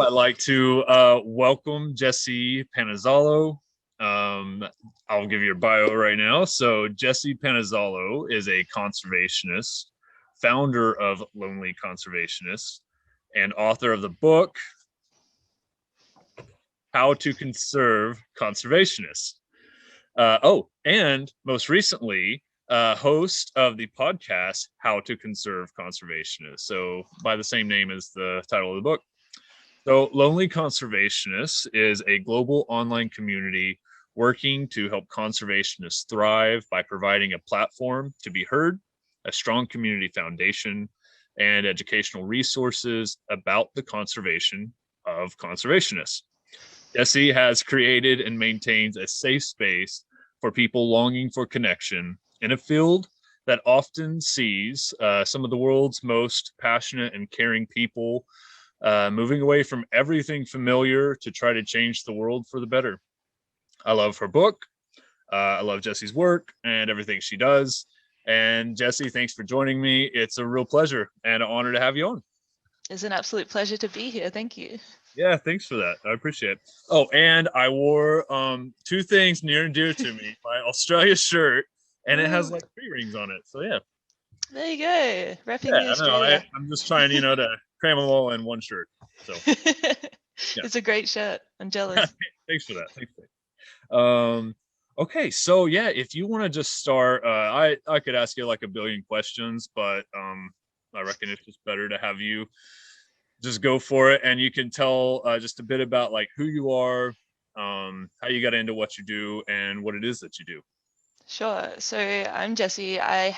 I'd like to welcome Jessie Panazzolo. I'll give you a bio right now. So Jessie Panazzolo is a conservationist, founder of Lonely Conservationists, and author of the book, How to Conserve Conservationists. And most recently, host of the podcast, How to Conserve Conservationists. So by the same name as the title of the book. So Lonely Conservationists is a global online community working to help conservationists thrive by providing a platform to be heard, a strong community foundation, and educational resources about the conservation of conservationists. Jessie has created and maintains a safe space for people longing for connection in a field that often sees some of the world's most passionate and caring people moving away from everything familiar to try to change the world for the better. I love her book. I love Jessie's work and everything she does. And Jessie, thanks for joining me. It's a real pleasure and an honor to have you on. It's an absolute pleasure to be here. Thank you. Yeah, thanks for that. I appreciate it. Oh, and I wore two things near and dear to me, my Australia shirt, and it has like 3 rings on it. So yeah. There you go. Repping Yeah, Australia. I'm just trying, to cram them all in one shirt. So yeah. It's a great shirt. I'm jealous. Thanks for that. Okay, so yeah, if you want to just start, I could ask you like a billion questions, but I reckon it's just better to have you just go for it, and you can tell just a bit about like who you are, how you got into what you do, and what it is that you do. Sure. So I'm Jessie. I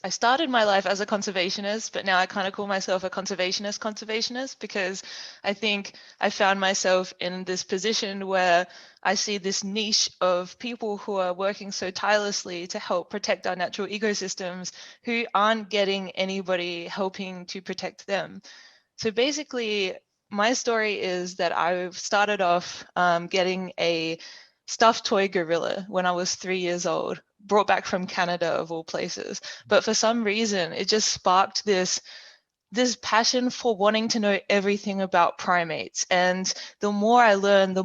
started my life as a conservationist, but now I kind of call myself a conservationist because I think I found myself in this position where I see this niche of people who are working so tirelessly to help protect our natural ecosystems who aren't getting anybody helping to protect them. So basically, my story is that I started off getting a stuffed toy gorilla when I was 3 years old, brought back from Canada of all places. But for some reason, it just sparked this passion for wanting to know everything about primates. And the more I learned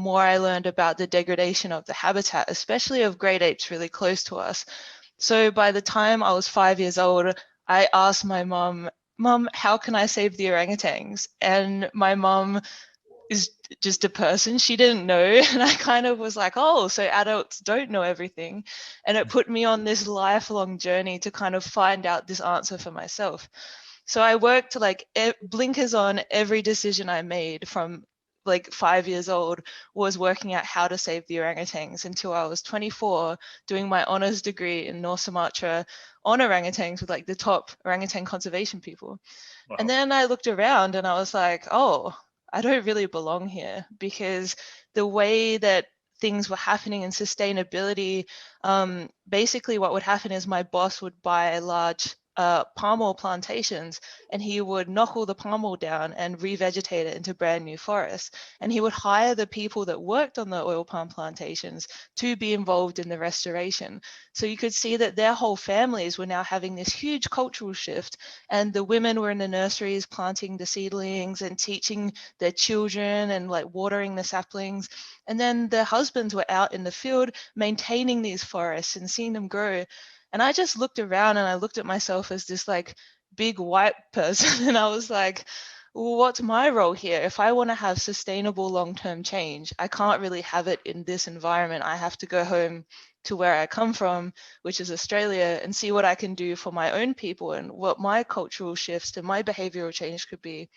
about the degradation of the habitat, especially of great apes really close to us. So by the time I was 5 years old, I asked my mom, how can I save the orangutans? And my mom is just a person. She didn't know. And I kind of was like, oh, so adults don't know everything. And it put me on this lifelong journey to kind of find out this answer for myself. So I worked like blinkers on every decision I made from like 5 years old was working out how to save the orangutans until I was 24 doing my honors degree in North Sumatra on orangutans with like the top orangutan conservation people. Wow. And then I looked around and I was like, oh, I don't really belong here, because the way that things were happening in sustainability, basically what would happen is my boss would buy large palm oil plantations, and he would knock all the palm oil down and revegetate it into brand new forests. And he would hire the people that worked on the oil palm plantations to be involved in the restoration. So you could see that their whole families were now having this huge cultural shift, and the women were in the nurseries planting the seedlings and teaching their children and like watering the saplings. And then their husbands were out in the field maintaining these forests and seeing them grow. And I just looked around and I looked at myself as this like big white person. And I was like, well, what's my role here? If I want to have sustainable long-term change, I can't really have it in this environment. I have to go home to where I come from, which is Australia, and see what I can do for my own people and what my cultural shifts and my behavioral change could be.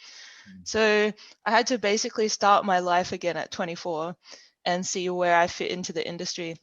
So I had to basically start my life again at 24 and see where I fit into the industry.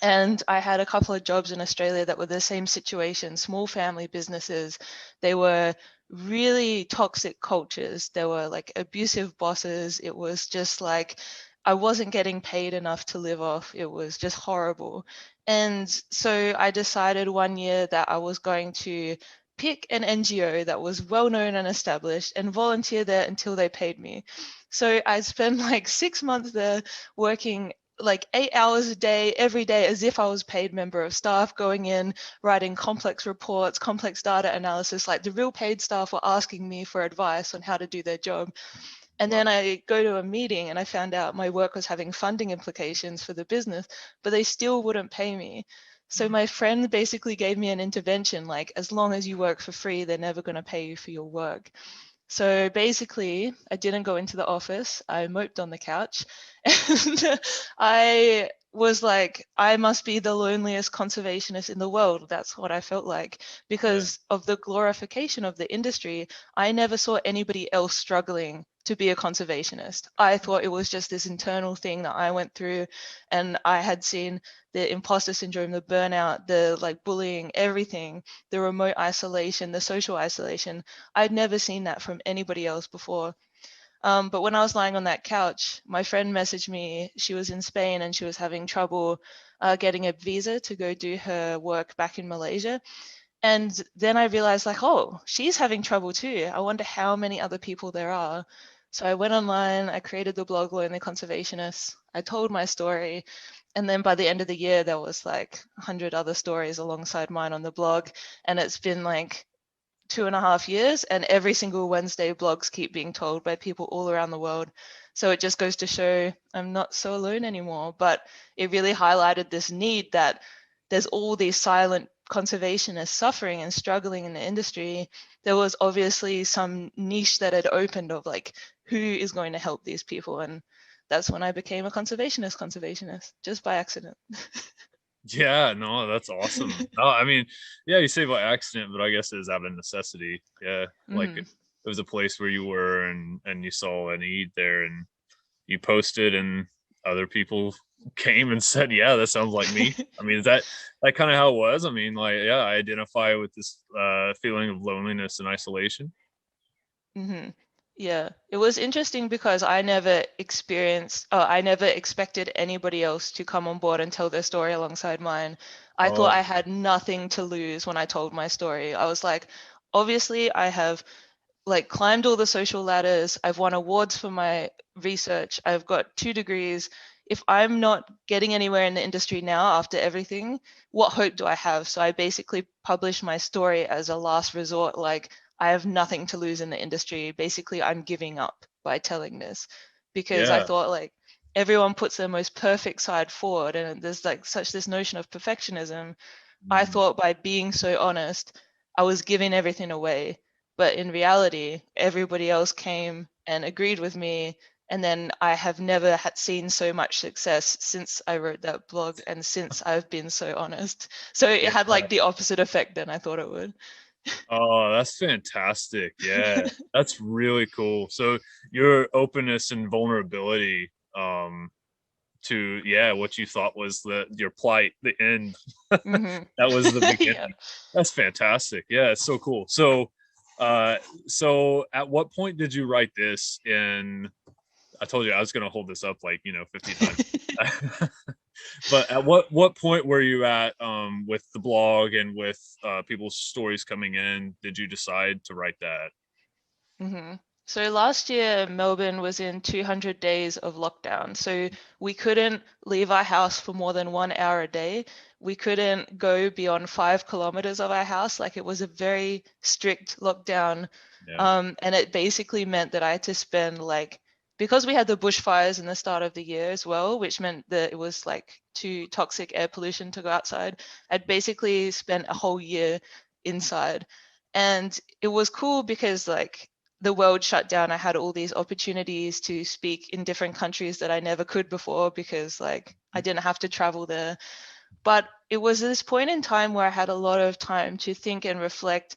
And I had a couple of jobs in Australia that were the same situation, small family businesses. They were really toxic cultures. There were like abusive bosses. It was just like, I wasn't getting paid enough to live off. It was just horrible. And so I decided one year that I was going to pick an NGO that was well known and established and volunteer there until they paid me. So I spent like 6 months there working like 8 hours a day, every day, as if I was paid member of staff, going in, writing complex reports, complex data analysis. Like the real paid staff were asking me for advice on how to do their job. And then I go to a meeting and I found out my work was having funding implications for the business, but they still wouldn't pay me. So my friend basically gave me an intervention, like, as long as you work for free, they're never going to pay you for your work. So basically, I didn't go into the office. I moped on the couch and I was like, I must be the loneliest conservationist in the world. That's what I felt like because of the glorification of the industry. I never saw anybody else struggling to be a conservationist. I thought it was just this internal thing that I went through, and I had seen the imposter syndrome, the burnout, the like bullying, everything, the remote isolation, the social isolation. I'd never seen that from anybody else before. But when I was lying on that couch, my friend messaged me. She was in Spain and she was having trouble getting a visa to go do her work back in Malaysia. And then I realized, like, oh, she's having trouble too. I wonder how many other people there are. So I went online, I created the blog Lonely Conservationists. I told my story. And then by the end of the year, there was like 100 other stories alongside mine on the blog. And it's been like 2.5 years, and every single Wednesday blogs keep being told by people all around the world. So it just goes to show I'm not so alone anymore. But it really highlighted this need that there's all these silent conservationists suffering and struggling in the industry. There was obviously some niche that had opened of like, who is going to help these people? And that's when I became a conservationist, just by accident. Yeah, no, that's awesome. No, I mean, yeah, you say by accident, but I guess it is out of necessity. Yeah, like it was a place where you were, and you saw a need there, and you posted, and other people came and said, "Yeah, that sounds like me." I mean, is that kind of how it was? I mean, like, yeah, I identify with this feeling of loneliness and isolation. Mm-hmm. Yeah, it was interesting because I never expected anybody else to come on board and tell their story alongside mine. I thought Oh, I had nothing to lose when I told my story. I was like, obviously, I have like climbed all the social ladders. I've won awards for my research. I've got 2 degrees. If I'm not getting anywhere in the industry now after everything, what hope do I have? So I basically published my story as a last resort. Like, I have nothing to lose in the industry. Basically, I'm giving up by telling this because I yeah. thought like everyone puts their most perfect side forward, and there's like such this notion of perfectionism. I Mm, thought by being so honest, I was giving everything away. But in reality, everybody else came and agreed with me. And then I have never had seen so much success since I wrote that blog and since I've been so honest. So it yeah. had like the opposite effect than I thought it would. Oh, that's fantastic. Yeah, that's really cool. So your openness and vulnerability to, yeah, what you thought was your plight, the end. Mm-hmm. That was the Yeah. beginning. That's fantastic. Yeah, it's so cool. So so at what point did you write this in? I told you I was going to hold this up like, 50 times. But at what point were you at with the blog and with people's stories coming in? Did you decide to write that? Mm-hmm. So last year, Melbourne was in 200 days of lockdown. So we couldn't leave our house for more than 1 hour a day. We couldn't go beyond 5 kilometers of our house. Like, it was a very strict lockdown. Yeah. And it basically meant that I had to spend like, because we had the bushfires in the start of the year as well, which meant that it was like too toxic air pollution to go outside. I'd basically spent a whole year inside. And it was cool because like the world shut down. I had all these opportunities to speak in different countries that I never could before because like I didn't have to travel there. But it was this point in time where I had a lot of time to think and reflect.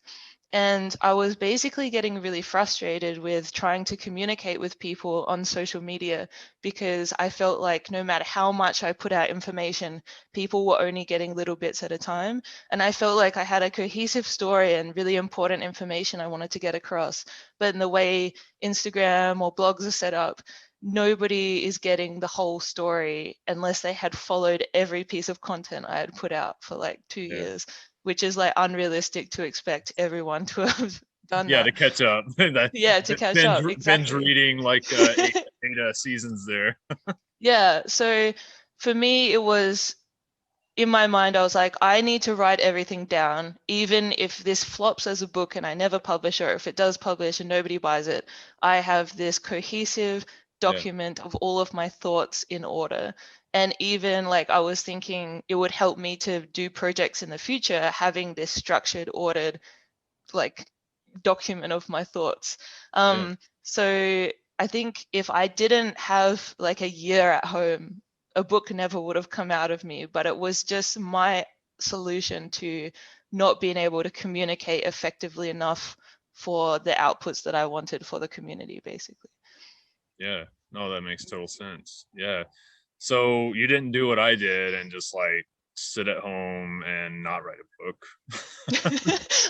And I was basically getting really frustrated with trying to communicate with people on social media because I felt like no matter how much I put out information, people were only getting little bits at a time. And I felt like I had a cohesive story and really important information I wanted to get across. But in the way Instagram or blogs are set up, nobody is getting the whole story unless they had followed every piece of content I had put out for like 2 Yeah. years, which is like unrealistic to expect everyone to have done Yeah, to that. catch up. That Yeah, to catch binge up, binge exactly. reading like eight seasons there. Yeah, so for me, it was in my mind, I was like, I need to write everything down, even if this flops as a book and I never publish, or if it does publish and nobody buys it, I have this cohesive Yeah. document of all of my thoughts in order. And even like I was thinking it would help me to do projects in the future, having this structured, ordered, like document of my thoughts. Yeah. So I think if I didn't have like a year at home, a book never would have come out of me, but it was just my solution to not being able to communicate effectively enough for the outputs that I wanted for the community, basically. Yeah. No, that makes total sense. Yeah. So you didn't do what I did and just like sit at home and not write a book.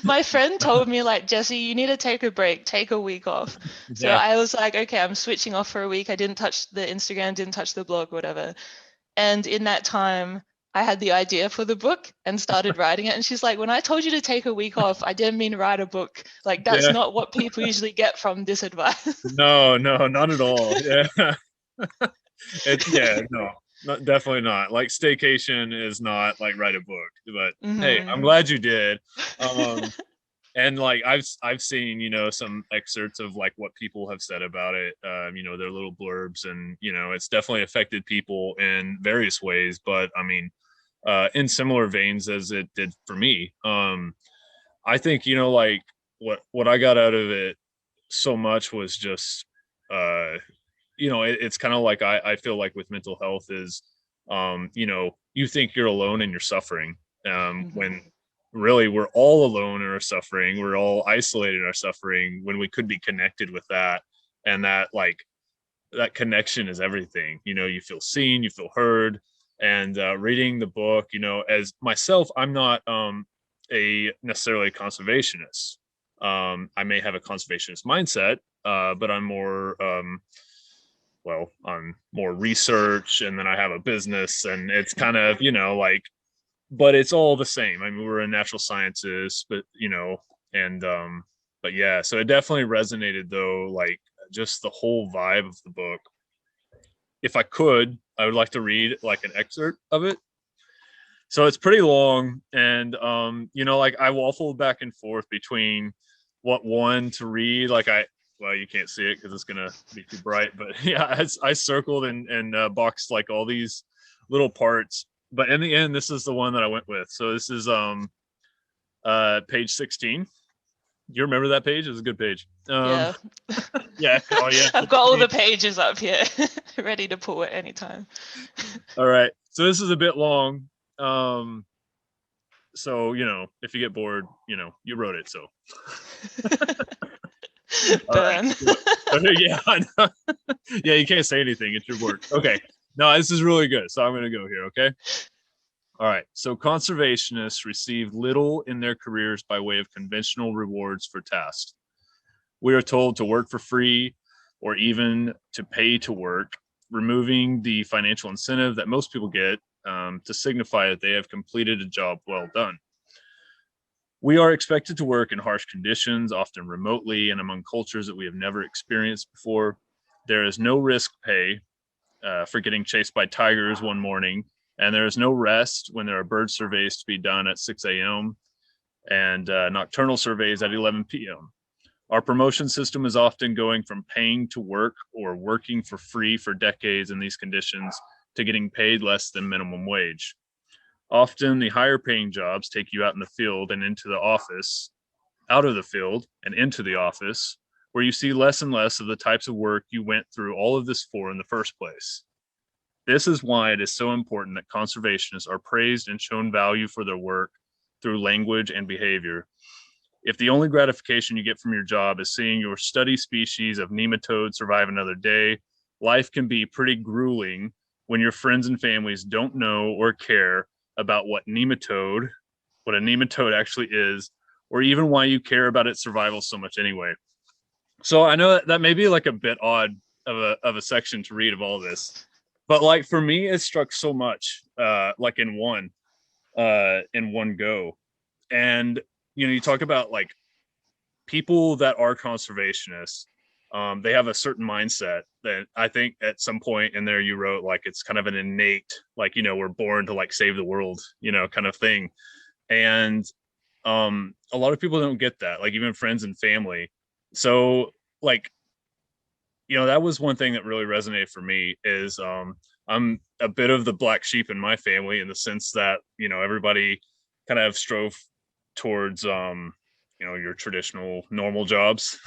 My friend told me, like, Jesse, you need to take a break, take a week off. So Yeah. I was like, okay, I'm switching off for a week. I didn't touch the Instagram, didn't touch the blog, whatever. And in that time, I had the idea for the book and started writing it. And she's like, when I told you to take a week off, I didn't mean write a book. Like, that's Yeah. not what people usually get from this advice. No, no, not at all. Yeah. No, not, definitely not. Like staycation is not like write a book, but hey, I'm Mm-hmm. glad you did. Um, and like I've seen, you know, some excerpts of like what people have said about it, you know, their little blurbs, and you know, it's definitely affected people in various ways, but I mean, in similar veins as it did for me. I think, you know, like what I got out of it so much was just uh you know, it's kind of like I feel like with mental health is you know, you think you're alone in your suffering, when Mm-hmm. really we're all alone in our suffering, we're all isolated in our suffering, when we could be connected with that. And that like that connection is everything. You know, you feel seen, you feel heard. And reading the book, you know, as myself, I'm not a necessarily a conservationist. I may have a conservationist mindset, but I'm more well, I'm more research, and then I have a business, and it's kind of, you know, like, but it's all the same. I mean, we're in natural sciences, but you know, and but yeah, so it definitely resonated though, like just the whole vibe of the book. If I could, I would like to read like an excerpt of it. So it's pretty long, and you know, like I waffled back and forth between what one to read. Like I, well, you can't see it because it's gonna be too bright, but yeah, I circled and boxed like all these little parts. But in the end, this is the one that I went with. So this is page 16. You remember that page? It was a good page. Yeah. Yeah. Oh yeah. I've got all the pages up here ready to pull at any time. All right. So this is a bit long. Um, so you know, if you get bored, you know, you wrote it. So all right. Burn. Yeah, I know. Yeah, you can't say anything. It's your work. Okay. No, this is really good. So I'm going to go here. Okay. All right. So conservationists receive little in their careers by way of conventional rewards for tasks. We are told to work for free or even to pay to work, removing the financial incentive that most people get to signify that they have completed a job well done. We are expected to work in harsh conditions, often remotely and among cultures that we have never experienced before. There is no risk pay for getting chased by tigers one morning, and there is no rest when there are bird surveys to be done at 6 a.m. and nocturnal surveys at 11 p.m. Our promotion system is often going from paying to work or working for free for decades in these conditions to getting paid less than minimum wage. Often the higher paying jobs take you out in the field and into the office, out of the field and into the office, where you see less and less of the types of work you went through all of this for in the first place. This is why it is so important that conservationists are praised and shown value for their work through language and behavior. If the only gratification you get from your job is seeing your study species of nematode survive another day, life can be pretty grueling when your friends and families don't know or care about what a nematode actually is, or even why you care about its survival so much anyway. So I know that may be like a bit odd of a section to read of all this, but like for me, it struck so much, like in one go. And you know, you talk about like people that are conservationists. they have a certain mindset that I think at some point in there you wrote like it's kind of an innate, like, we're born to like save the world, kind of thing. And a lot of people don't get that, like even friends and family. So like, that was one thing that really resonated for me is I'm a bit of the black sheep in my family in the sense that, everybody kind of strove towards your traditional normal jobs.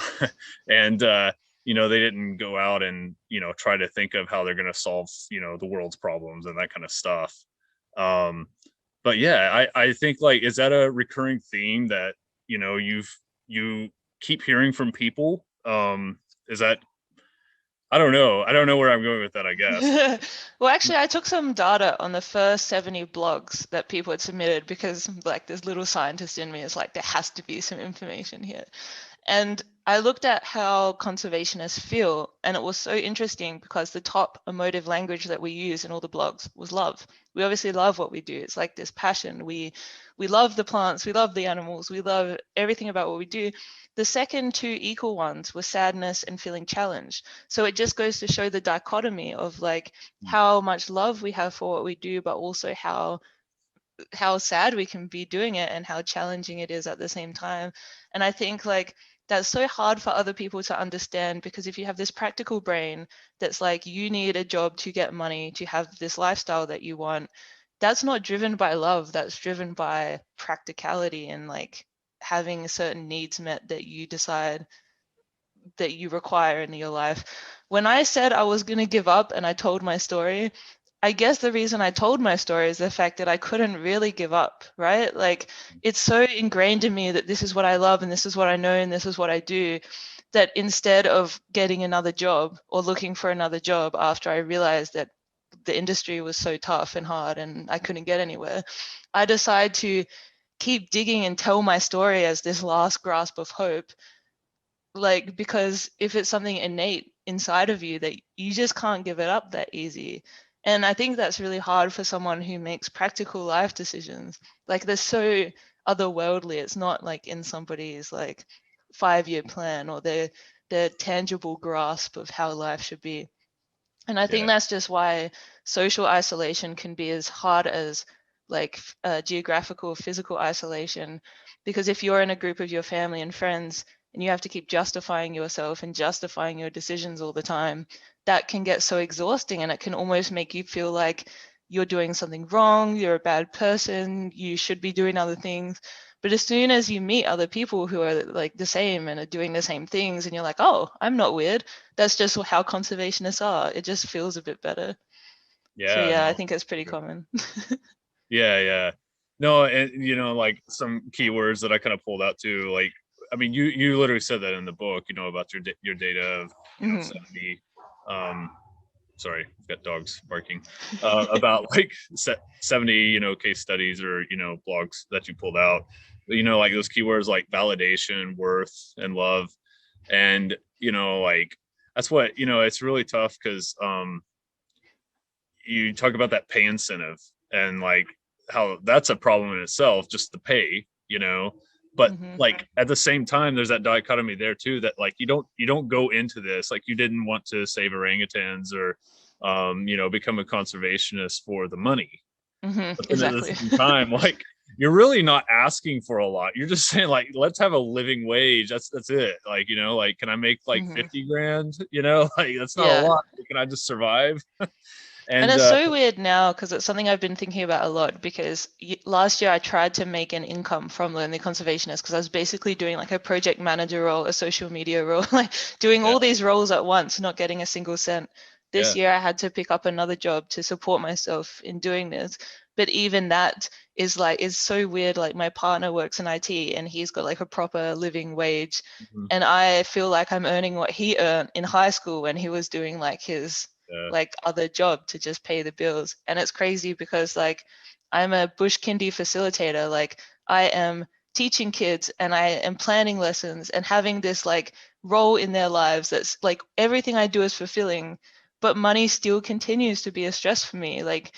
And they didn't go out and try to think of how they're going to solve the world's problems and that kind of stuff. But yeah, I think, like, is that a recurring theme that you keep hearing from people? Is that, I don't know. I don't know where I'm going with that, I guess. Well, actually, I took some data on the first 70 blogs that people had submitted because, like, this little scientist in me is like, there has to be some information here. And I looked at how conservationists feel, and it was so interesting because the top emotive language that we use in all the blogs was love. We obviously love what we do. It's like this passion. We love the plants, we love the animals, we love everything about what we do. The second two equal ones were sadness and feeling challenged. So it just goes to show the dichotomy of like how much love we have for what we do, but also how sad we can be doing it and how challenging it is at the same time. And I think like that's so hard for other people to understand, because if you have this practical brain that's like, you need a job to get money to have this lifestyle that you want, that's not driven by love, that's driven by practicality and like having certain needs met that you decide that you require in your life. When I said I was going to give up and I told my story, I guess the reason I told my story is the fact that I couldn't really give up, right? Like, it's so ingrained in me that this is what I love and this is what I know and this is what I do, that instead of getting another job or looking for another job after I realized that the industry was so tough and hard and I couldn't get anywhere, I decided to keep digging and tell my story as this last grasp of hope. Like, because if it's something innate inside of you, that you just can't give it up that easy. And I think that's really hard for someone who makes practical life decisions. Like, they're so otherworldly. It's not like in somebody's like 5-year plan or their tangible grasp of how life should be. And I think Yeah. that's just why social isolation can be as hard as like geographical, physical isolation. Because if you're in a group of your family and friends and you have to keep justifying yourself and justifying your decisions all the time, that can get so exhausting, and it can almost make you feel like you're doing something wrong, you're a bad person, you should be doing other things. But as soon as you meet other people who are like the same and are doing the same things, and you're like, oh, I'm not weird, that's just how conservationists are. It just feels a bit better. So Yeah, yeah, I no. think it's pretty common. Yeah, yeah. No, and like some keywords that I kind of pulled out too, like, I mean, you literally said that in the book, about your data of, Mhm. 70, um sorry, I've got dogs barking, about like 70, case studies or, blogs that you pulled out, like those keywords like validation, worth, and love. And, like, that's what, it's really tough because you talk about that pay incentive and like how that's a problem in itself, just the pay, but Mhm. like at the same time there's that dichotomy there too, that like you don't go into this like you didn't want to save orangutans or become a conservationist for the money. Mhm. But then at the Exactly. same time, like, you're really not asking for a lot. You're just saying like, let's have a living wage. That's it. Like, like, can I make like Mhm. 50 grand? Like, that's not a Yeah. lot. Can I just survive? And And it's so weird now because it's something I've been thinking about a lot, because last year I tried to make an income from Lonely Conservationist because I was basically doing like a project manager role, a social media role, like doing yeah, all these roles at once, not getting a single cent. This yeah. year I had to pick up another job to support myself in doing this. But even that is so weird. Like, my partner works in IT and he's got like a proper living wage. Mhm. And I feel like I'm earning what he earned in high school when he was doing like his Yeah. like other job to just pay the bills. And it's crazy because like I'm a bush kindy facilitator. Like, I am teaching kids and I am planning lessons and having this like role in their lives that's like everything I do is fulfilling, but money still continues to be a stress for me. Like,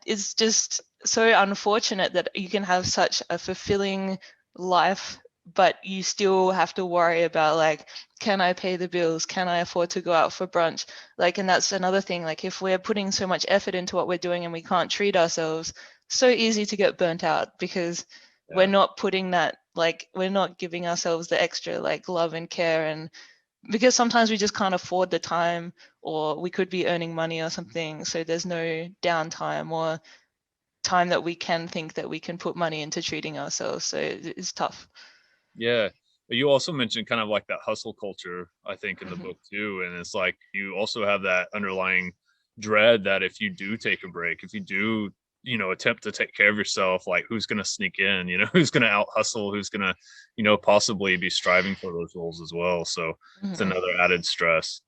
it's just so unfortunate that you can have such a fulfilling life, but you still have to worry about like can I pay the bills? Can I afford to go out for brunch? Like, and that's another thing. Like, if we're putting so much effort into what we're doing and we can't treat ourselves, so easy to get burnt out because we're not putting that, like, we're not giving ourselves the extra like love and care. And because sometimes we just can't afford the time, or we could be earning money or something, so there's no downtime or time that we can think that we can put money into treating ourselves. So it's tough. Yeah. But you also mentioned kind of like that hustle culture, I think, in the Mm-hmm. book too. And it's like you also have that underlying dread that if you do take a break, if you do, attempt to take care of yourself, like who's going to sneak in, who's going to out hustle, who's going to, possibly be striving for those roles as well. So it's Mm-hmm. another added stress.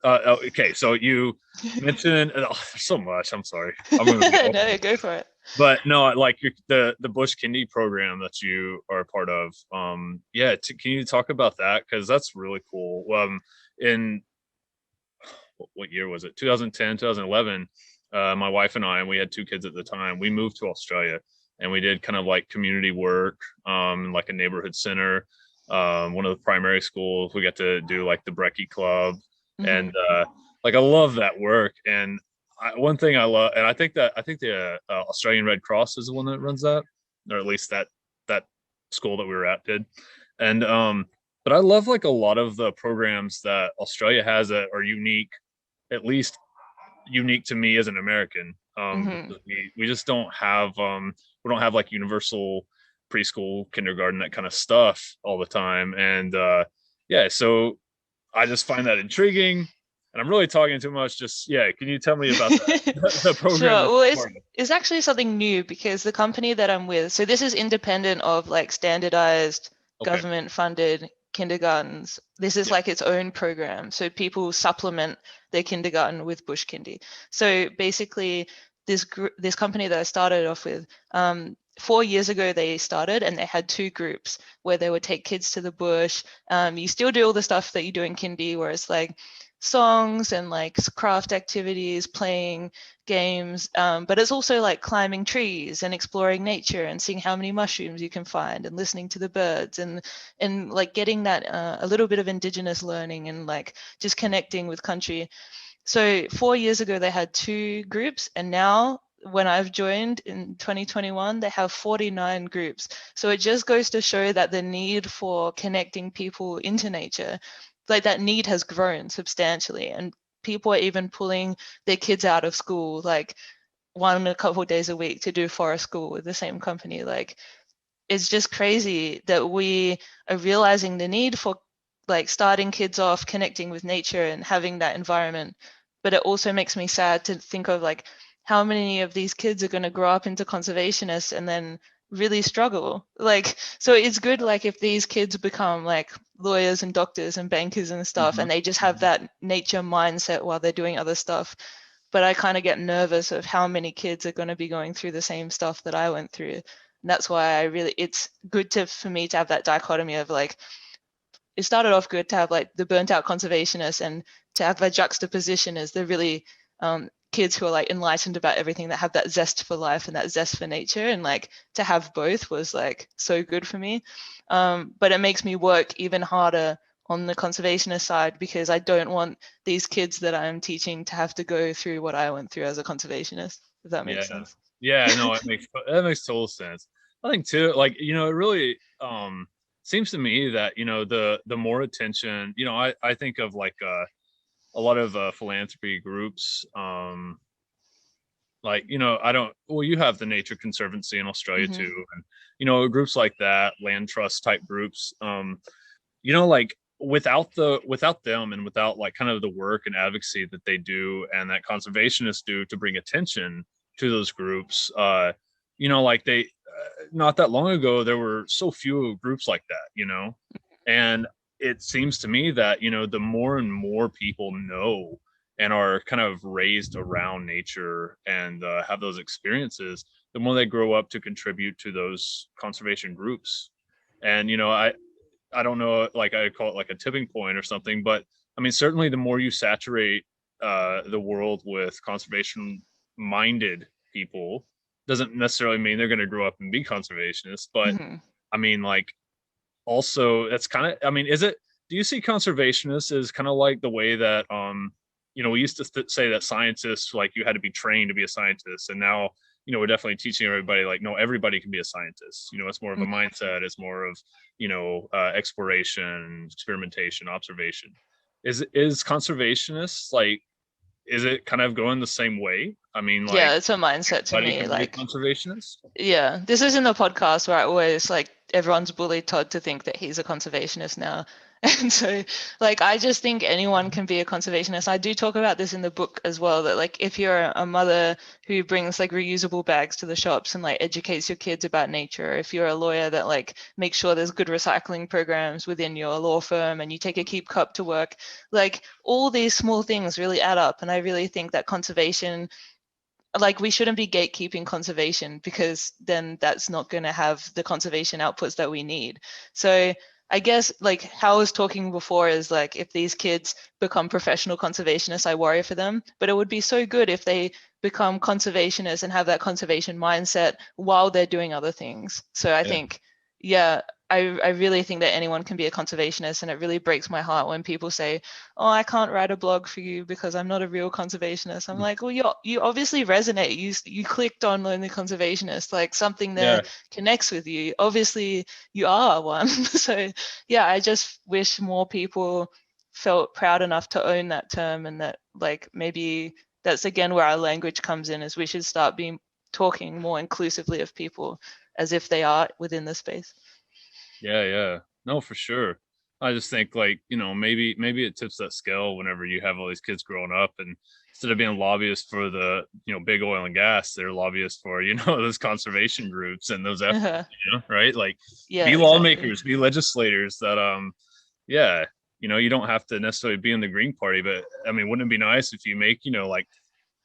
Okay. So you mentioned so much. I'm sorry. I'm going to be off. No, go for it. But no, like the Bush Kindy program that you are a part of. Yeah, can you talk about that? Because that's really cool. In what year was it? 2010, 2011. My wife and I, and we had 2 kids at the time. We moved to Australia, and we did kind of like community work, like a neighborhood center, one of the primary schools. We got to do like the Brekkie Club, Mm-hmm. and like I love that work. And one thing I love, and I think the Australian Red Cross is the one that runs that, or at least that school that we were at did. And but I love like a lot of the programs that Australia has that are unique, at least unique to me as an American. Mm-hmm. Because we just don't have we don't have like universal preschool, kindergarten, that kind of stuff all the time. And yeah, so I just find that intriguing. And I'm really talking too much. Just yeah, can you tell me about the Sure. program that Well, you're part of? it's actually something new because the company that I'm with, so this is independent of like standardized Okay. government funded kindergartens. This is Yeah. like its own program. So people supplement their kindergarten with Bush Kindy. So basically, this company that I started off with, 4 years ago they started, and they had 2 groups where they would take kids to the bush. You still do all the stuff that you do in kindy, where it's like songs and like craft activities, playing games, but it's also like climbing trees and exploring nature and seeing how many mushrooms you can find and listening to the birds and like getting that a little bit of indigenous learning and like just connecting with country. So 4 years ago they had 2 groups, and now when I've joined in 2021, they have 49 groups. So it just goes to show that the need for connecting people into nature, like that need has grown substantially. And people are even pulling their kids out of school, like a couple of days a week to do forest school with the same company. Like, it's just crazy that we are realizing the need for like starting kids off connecting with nature and having that environment. But it also makes me sad to think of like how many of these kids are going to grow up into conservationists and then really struggle. Like, so it's good like if these kids become like lawyers and doctors and bankers and stuff, Mhm. and they just have that nature mindset while they're doing other stuff. But I kind of get nervous of how many kids are going to be going through the same stuff that I went through. And that's why it's good for me to have that dichotomy of like, it started off good to have like the burnt out conservationists, and to have that juxtaposition as the really kids who are like enlightened about everything, that have that zest for life and that zest for nature. And like to have both was like so good for me. But it makes me work even harder on the conservationist side because I don't want these kids that I'm teaching to have to go through what I went through as a conservationist, if that makes Yeah. sense. Yeah, no, that makes total sense. I think too, like, it really seems to me that, the more attention, I think of like a lot of philanthropy groups, like, I don't well, you have the Nature Conservancy in Australia Mm-hmm. too, and groups like that, land trust type groups, like without them and without like kind of the work and advocacy that they do and that conservationists do to bring attention to those groups, like they not that long ago there were so few groups like that, and it seems to me that the more and more people know and are kind of raised around nature and have those experiences, the more they grow up to contribute to those conservation groups. And I don't know, like I call it like a tipping point or something, but I mean, certainly the more you saturate the world with conservation minded people, doesn't necessarily mean they're going to grow up and be conservationists, but Mm-hmm. I mean, like, also that's kind of, I mean, is it? do you see conservationists as kind of like the way that we used to say that scientists, like, you had to be trained to be a scientist, and now we're definitely teaching everybody, like, no, everybody can be a scientist. It's more of a mindset. It's more of exploration, experimentation, observation. Is conservationists, like, is it kind of going the same way? I mean, like, Yeah, it's a mindset to everybody me. can be a Like, conservationist. yeah, this is in the podcast where I always, like, everyone's bullied Todd to think that he's a conservationist now. And so, like, I just think anyone can be a conservationist. I do talk about this in the book as well, that, like, if you're a mother who brings, like, reusable bags to the shops and, like, educates your kids about nature, if you're a lawyer that, like, makes sure there's good recycling programs within your law firm and you take a keep cup to work, like, all these small things really add up. And I really think that conservation, like, we shouldn't be gatekeeping conservation, because then that's not going to have the conservation outputs that we need. So I guess, like, how I was talking before is, like, if these kids become professional conservationists, I worry for them, but it would be so good if they become conservationists and have that conservation mindset while they're doing other things. So I think, yeah, I really think that anyone can be a conservationist, and it really breaks my heart when people say, oh, I can't write a blog for you because I'm not a real conservationist. I'm like, well, you obviously resonate. You clicked on Lonely Conservationist, like, something there connects with you. Obviously, you are one. So yeah, I just wish more people felt proud enough to own that term, and that, like, maybe that's again where our language comes in, is we should start talking more inclusively of people as if they are within the space. Yeah. No, for sure. I just think, like, maybe it tips that scale whenever you have all these kids growing up, and instead of being lobbyists for the, big oil and gas, they're lobbyists for, those conservation groups and those efforts, right? Like, Yeah, be exactly. lawmakers, be legislators that, yeah, you don't have to necessarily be in the Green Party, but I mean, wouldn't it be nice if you make, like,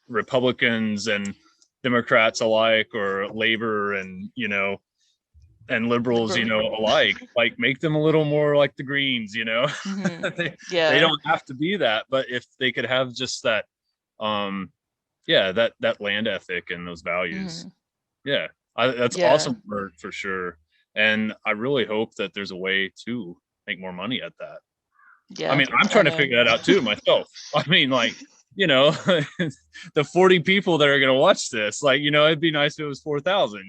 Republicans and Democrats alike, or labor and liberals, alike, like, make them a little more like the Greens, they, they Yeah. don't have to be that, but if they could have just that, that land ethic and those values, that's Yeah. awesome for sure. And I really hope that there's a way to make more money at that. I Yeah, mean, I'm I trying to know. figure that out too myself. I mean, like, the 40 people that are going to watch this, like, it'd be nice if it was 4,000,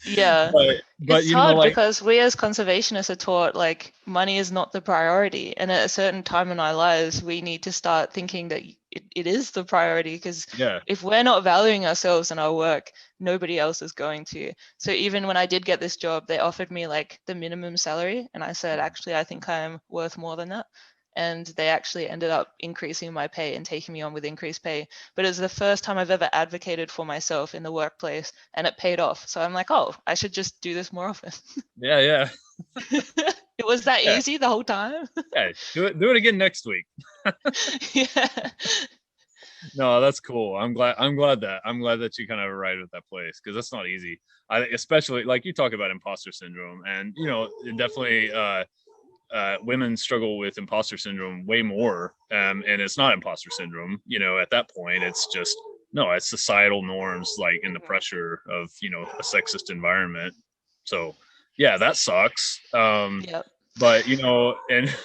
Yeah. but It's hard like, because we as conservationists are taught, like, money is not the priority. And at a certain time in our lives, we need to start thinking that it is the priority, because yeah, if we're not valuing ourselves and our work, nobody else is going to. So even when I did get this job, they offered me, like, the minimum salary. And I said, actually, I think I'm worth more than that. And they actually ended up increasing my pay and taking me on with increased pay. But it was the first time I've ever advocated for myself in the workplace, and it paid off. So I'm like, oh, I should just do this more often. yeah. It was that Yeah, easy the whole time. yeah. Do it again next week. Yeah. No, that's cool. I'm glad that you kind of arrived at that place, because that's not easy. I especially, like, you talk about imposter syndrome, and it definitely, women struggle with imposter syndrome way more, and it's not imposter syndrome, at that point. It's just, no, it's societal norms, like, in the pressure of, a sexist environment. So yeah, that sucks. Yep. But and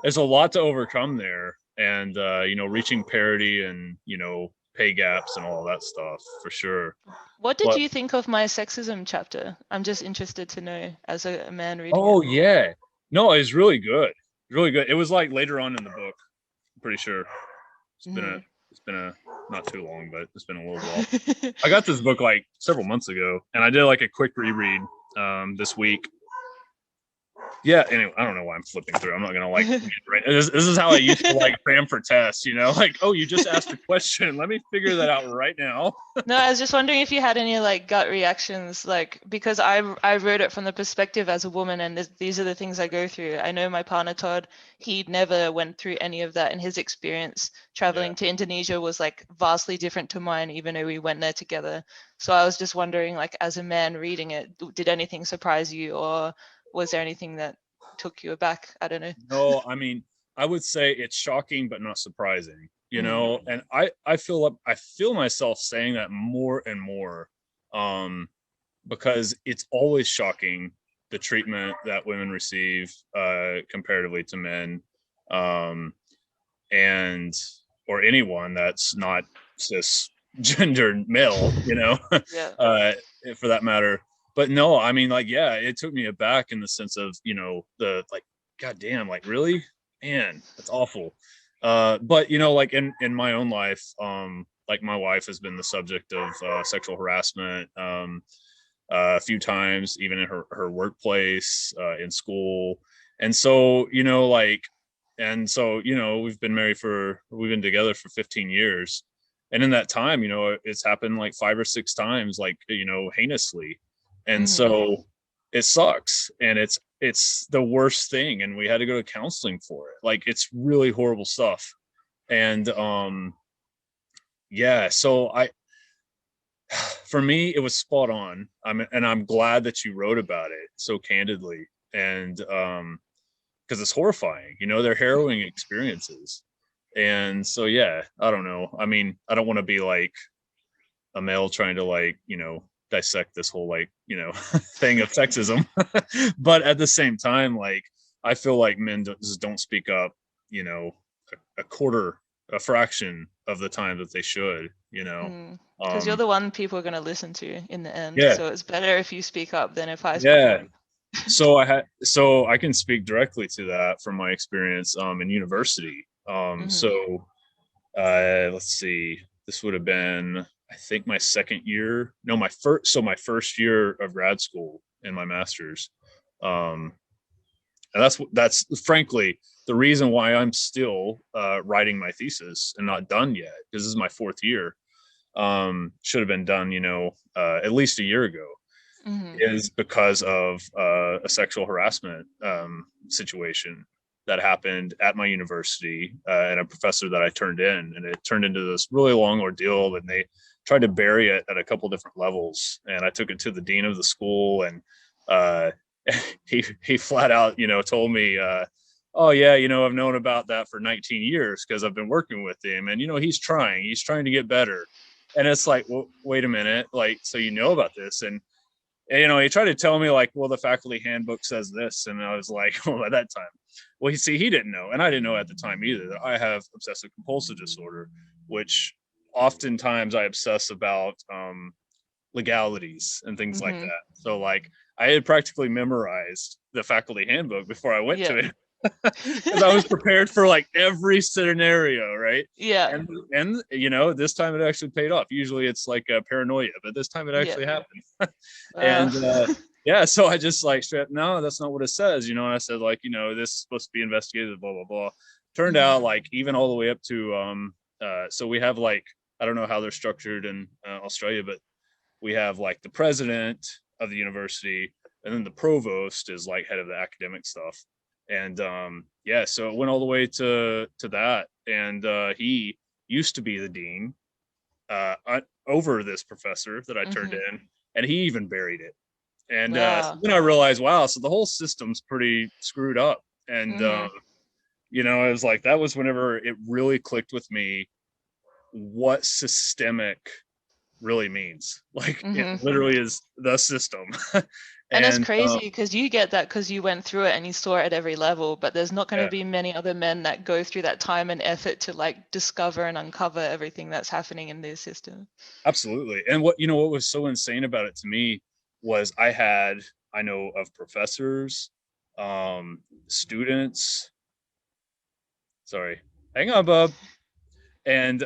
there's a lot to overcome there, and reaching parity, and pay gaps and all that stuff, for sure. What did But you think of my sexism chapter? I'm just interested to know, as a man reading it. oh yeah, no, it's really good. It was, like, later on in the book, I'm pretty sure. it's been a Mhm. it's been a not too long, but it's been a little while. I got this book, like, several months ago, and I did, like, a quick reread this week. Yeah, anyway, I don't know why I'm flipping through. I'm not gonna, like, right. This is how I used to, like, cram for tests, like, oh, you just asked a question, let me figure that out right now. No, I was just wondering if you had any, like, gut reactions, like, because I wrote it from the perspective as a woman, and these are the things I go through. I know my partner Todd, he never went through any of that, and his experience traveling to Indonesia was, like, vastly different to mine, even though we went there together. So I was just wondering, like, as a man reading it, did anything surprise you, or was there anything that took you aback? I don't know. No, I mean, I would say it's shocking but not surprising, Mm. and I feel myself saying that more and more, because it's always shocking the treatment that women receive comparatively to men, and or anyone that's not cisgendered male, Yeah. for that matter. But no, I mean, like, yeah, it took me aback in the sense of, the like, goddamn, like, really, man, that's awful. But like in my own life, like my wife has been the subject of sexual harassment a few times, even in her workplace, in school. And so, we've been together for 15 years. And in that time, it's happened like 5 or 6 times, like, heinously. And so it sucks. And it's the worst thing. And we had to go to counseling for it. Like, it's really horrible stuff. And yeah, so for me, it was spot on. I'm glad that you wrote about it so candidly. And because it's horrifying, they're harrowing experiences. And so, yeah, I don't know. I mean, I don't want to be like a male trying to, like, dissect this whole, like, thing of sexism. But at the same time, like, I feel like men just don't speak up, a fraction of the time that they should, Because you're the one people are going to listen to in the end. Yeah. So it's better if you speak up than if I speak Yeah. up. So I can speak directly to that from my experience in university. So let's see, this would have been, I think, my second year. No, my first year of grad school in my master's. And that's frankly the reason why I'm still writing my thesis and not done yet, because this is my fourth year. Should have been done, at least a year ago. Is because of a sexual harassment situation that happened at my university, and a professor that I turned in, and it turned into this really long ordeal, and they tried to bury it at a couple different levels. And I took it to the dean of the school, and he flat out, told me, oh yeah, I've known about that for 19 years because I've been working with him, and he's trying to get better. And it's like, well, wait a minute, like, so about this? And he tried to tell me, like, well, the faculty handbook says this. And I was like, well, at that time, well, he didn't know. And I didn't know at the time either that I have obsessive compulsive disorder, which oftentimes I obsess about legalities and things like that. So, like, I had practically memorized the faculty handbook before I went to it. Because I was prepared for, like, every scenario, right? Yeah. And this time it actually paid off. Usually it's like a paranoia, but this time it actually happened. And yeah, so I just, like, straight up, no, that's not what it says, and I said, like, this is supposed to be investigated, blah blah blah. Turned out, like, even all the way up to so we have, like, I don't know how they're structured in Australia, but we have, like, the president of the university, and then the provost is, like, head of the academic stuff. And yeah, so it went all the way to that. And he used to be the dean over this professor that I turned in, and he even buried it. And so then I realized, wow, so the whole system's pretty screwed up. And it was like, that was whenever it really clicked with me what systemic really means. Like, it literally is the system. And it's crazy because you get that because you went through it and you saw it at every level, but there's not going to be many other men that go through that time and effort to, like, discover and uncover everything that's happening in this system. Absolutely. And what was so insane about it to me was I know of professors, students. Sorry, hang on, bub. And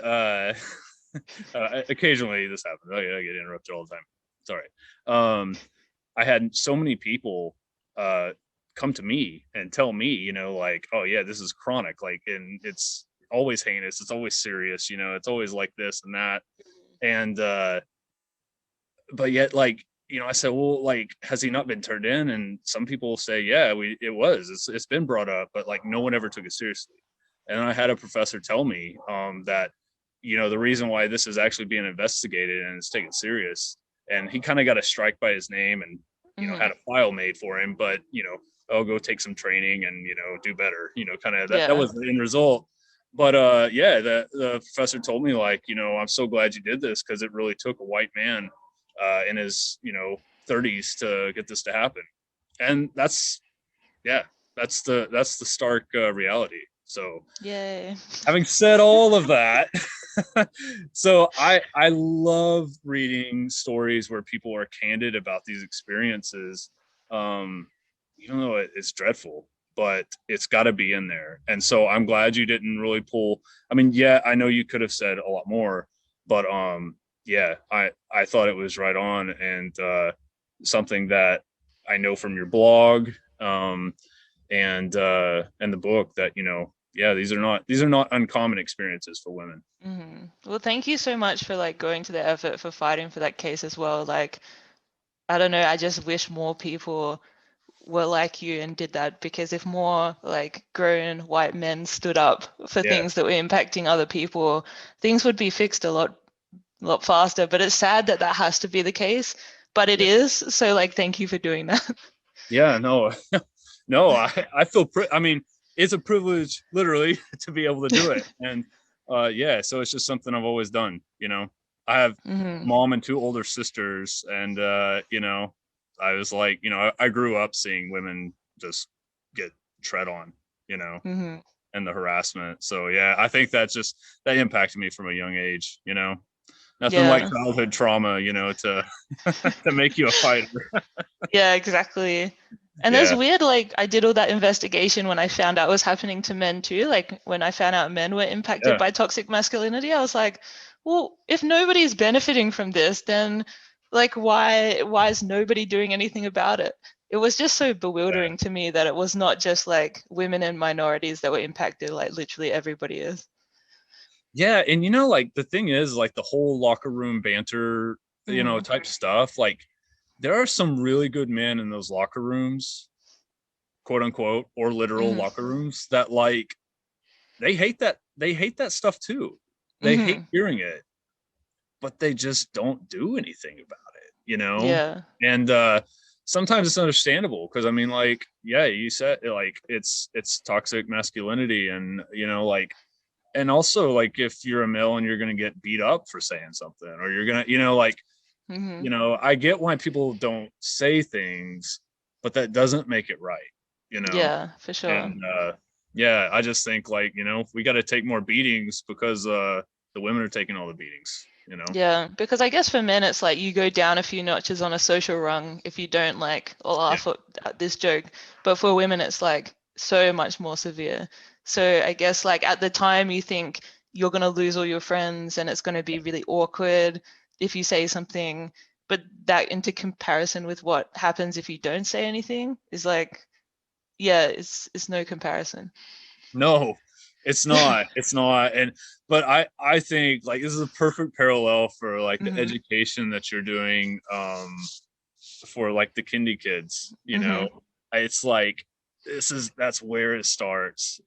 occasionally this happens. I get interrupted all the time. Sorry. I had so many people come to me and tell me, like, oh yeah, this is chronic, like, and it's always heinous, it's always serious, it's always like this and that. And but yet, like, I said, well, like, has he not been turned in? And some people say, yeah, it's been brought up, but, like, no one ever took it seriously. And I had a professor tell me that the reason why this is actually being investigated and it's taken serious, and he kind of got a strike by his name, and had a file made for him, but I'll go take some training and do better, kind of that was the end result. But yeah, the professor told me, like, I'm so glad you did this, because it really took a white man in his 30s to get this to happen. And that's the stark reality. So Yay. having said all of that, so I love reading stories where people are candid about these experiences, um even though it's dreadful, but it's got to be in there. And so I'm glad you didn't really pull. I mean, yeah, I know you could have said a lot more, but yeah, I thought it was right on, and something that I know from your blog, um and the book, that yeah, these are not uncommon experiences for women. Well, thank you so much for like going to the effort for fighting for that case as well. Like, I don't know, I just wish more people were like you and did that, because if more like grown white men stood up for Yeah, things that were impacting other people, things would be fixed a lot faster. But it's sad that that has to be the case, but it yeah, is. So like, thank you for doing that. yeah. No, no. I feel. I mean, it's a privilege, literally, to be able to do it. And yeah, so it's just something I've always done. I have a Hmm. mom and two older sisters, and I was like, I grew up seeing women just get tread on, you know, Hmm. and the harassment. So yeah, I think that impacted me from a young age. Nothing like Yeah. childhood trauma, to to make you a fighter. Yeah, exactly. And there's Yeah, weird, like, I did all that investigation when I found out it was happening to men too. Like, when I found out men were impacted yeah, by toxic masculinity, I was like, well, if nobody's benefiting from this, then like, why is nobody doing anything about it? It was just so yeah. bewildering to me that it was not just like women and minorities that were impacted, like literally everybody is. Yeah, and like the thing is, like the whole locker room banter, Mm. type stuff. Like there are some really good men in those locker rooms, quote unquote, or literal Hmm. locker rooms, that like they hate that stuff too. They hate Hmm. hearing it, but they just don't do anything about it. Yeah. And sometimes it's understandable, because I mean, like, yeah, you said it, like it's toxic masculinity, and like, and also, like, if you're a male and you're going to get beat up for saying something, or you're going to, like, Hmm. I get why people don't say things, but that doesn't make it right, Yeah, for sure. and yeah, I just think, like, we got to take more beatings, because the women are taking all the beatings. Yeah, because I guess for men it's like you go down a few notches on a social rung if you don't like Yeah, laugh at this joke. But for women it's like so much more severe. So I guess like at the time you think you're gonna lose all your friends and it's gonna be really awkward if you say something, but that into comparison with what happens if you don't say anything is like, yeah, it's no comparison. no, it's not. And but I think, like, this is a perfect parallel for, like, the Hmm. education that you're doing, for, like, the kindy kids. Hmm. It's like, that's where it starts.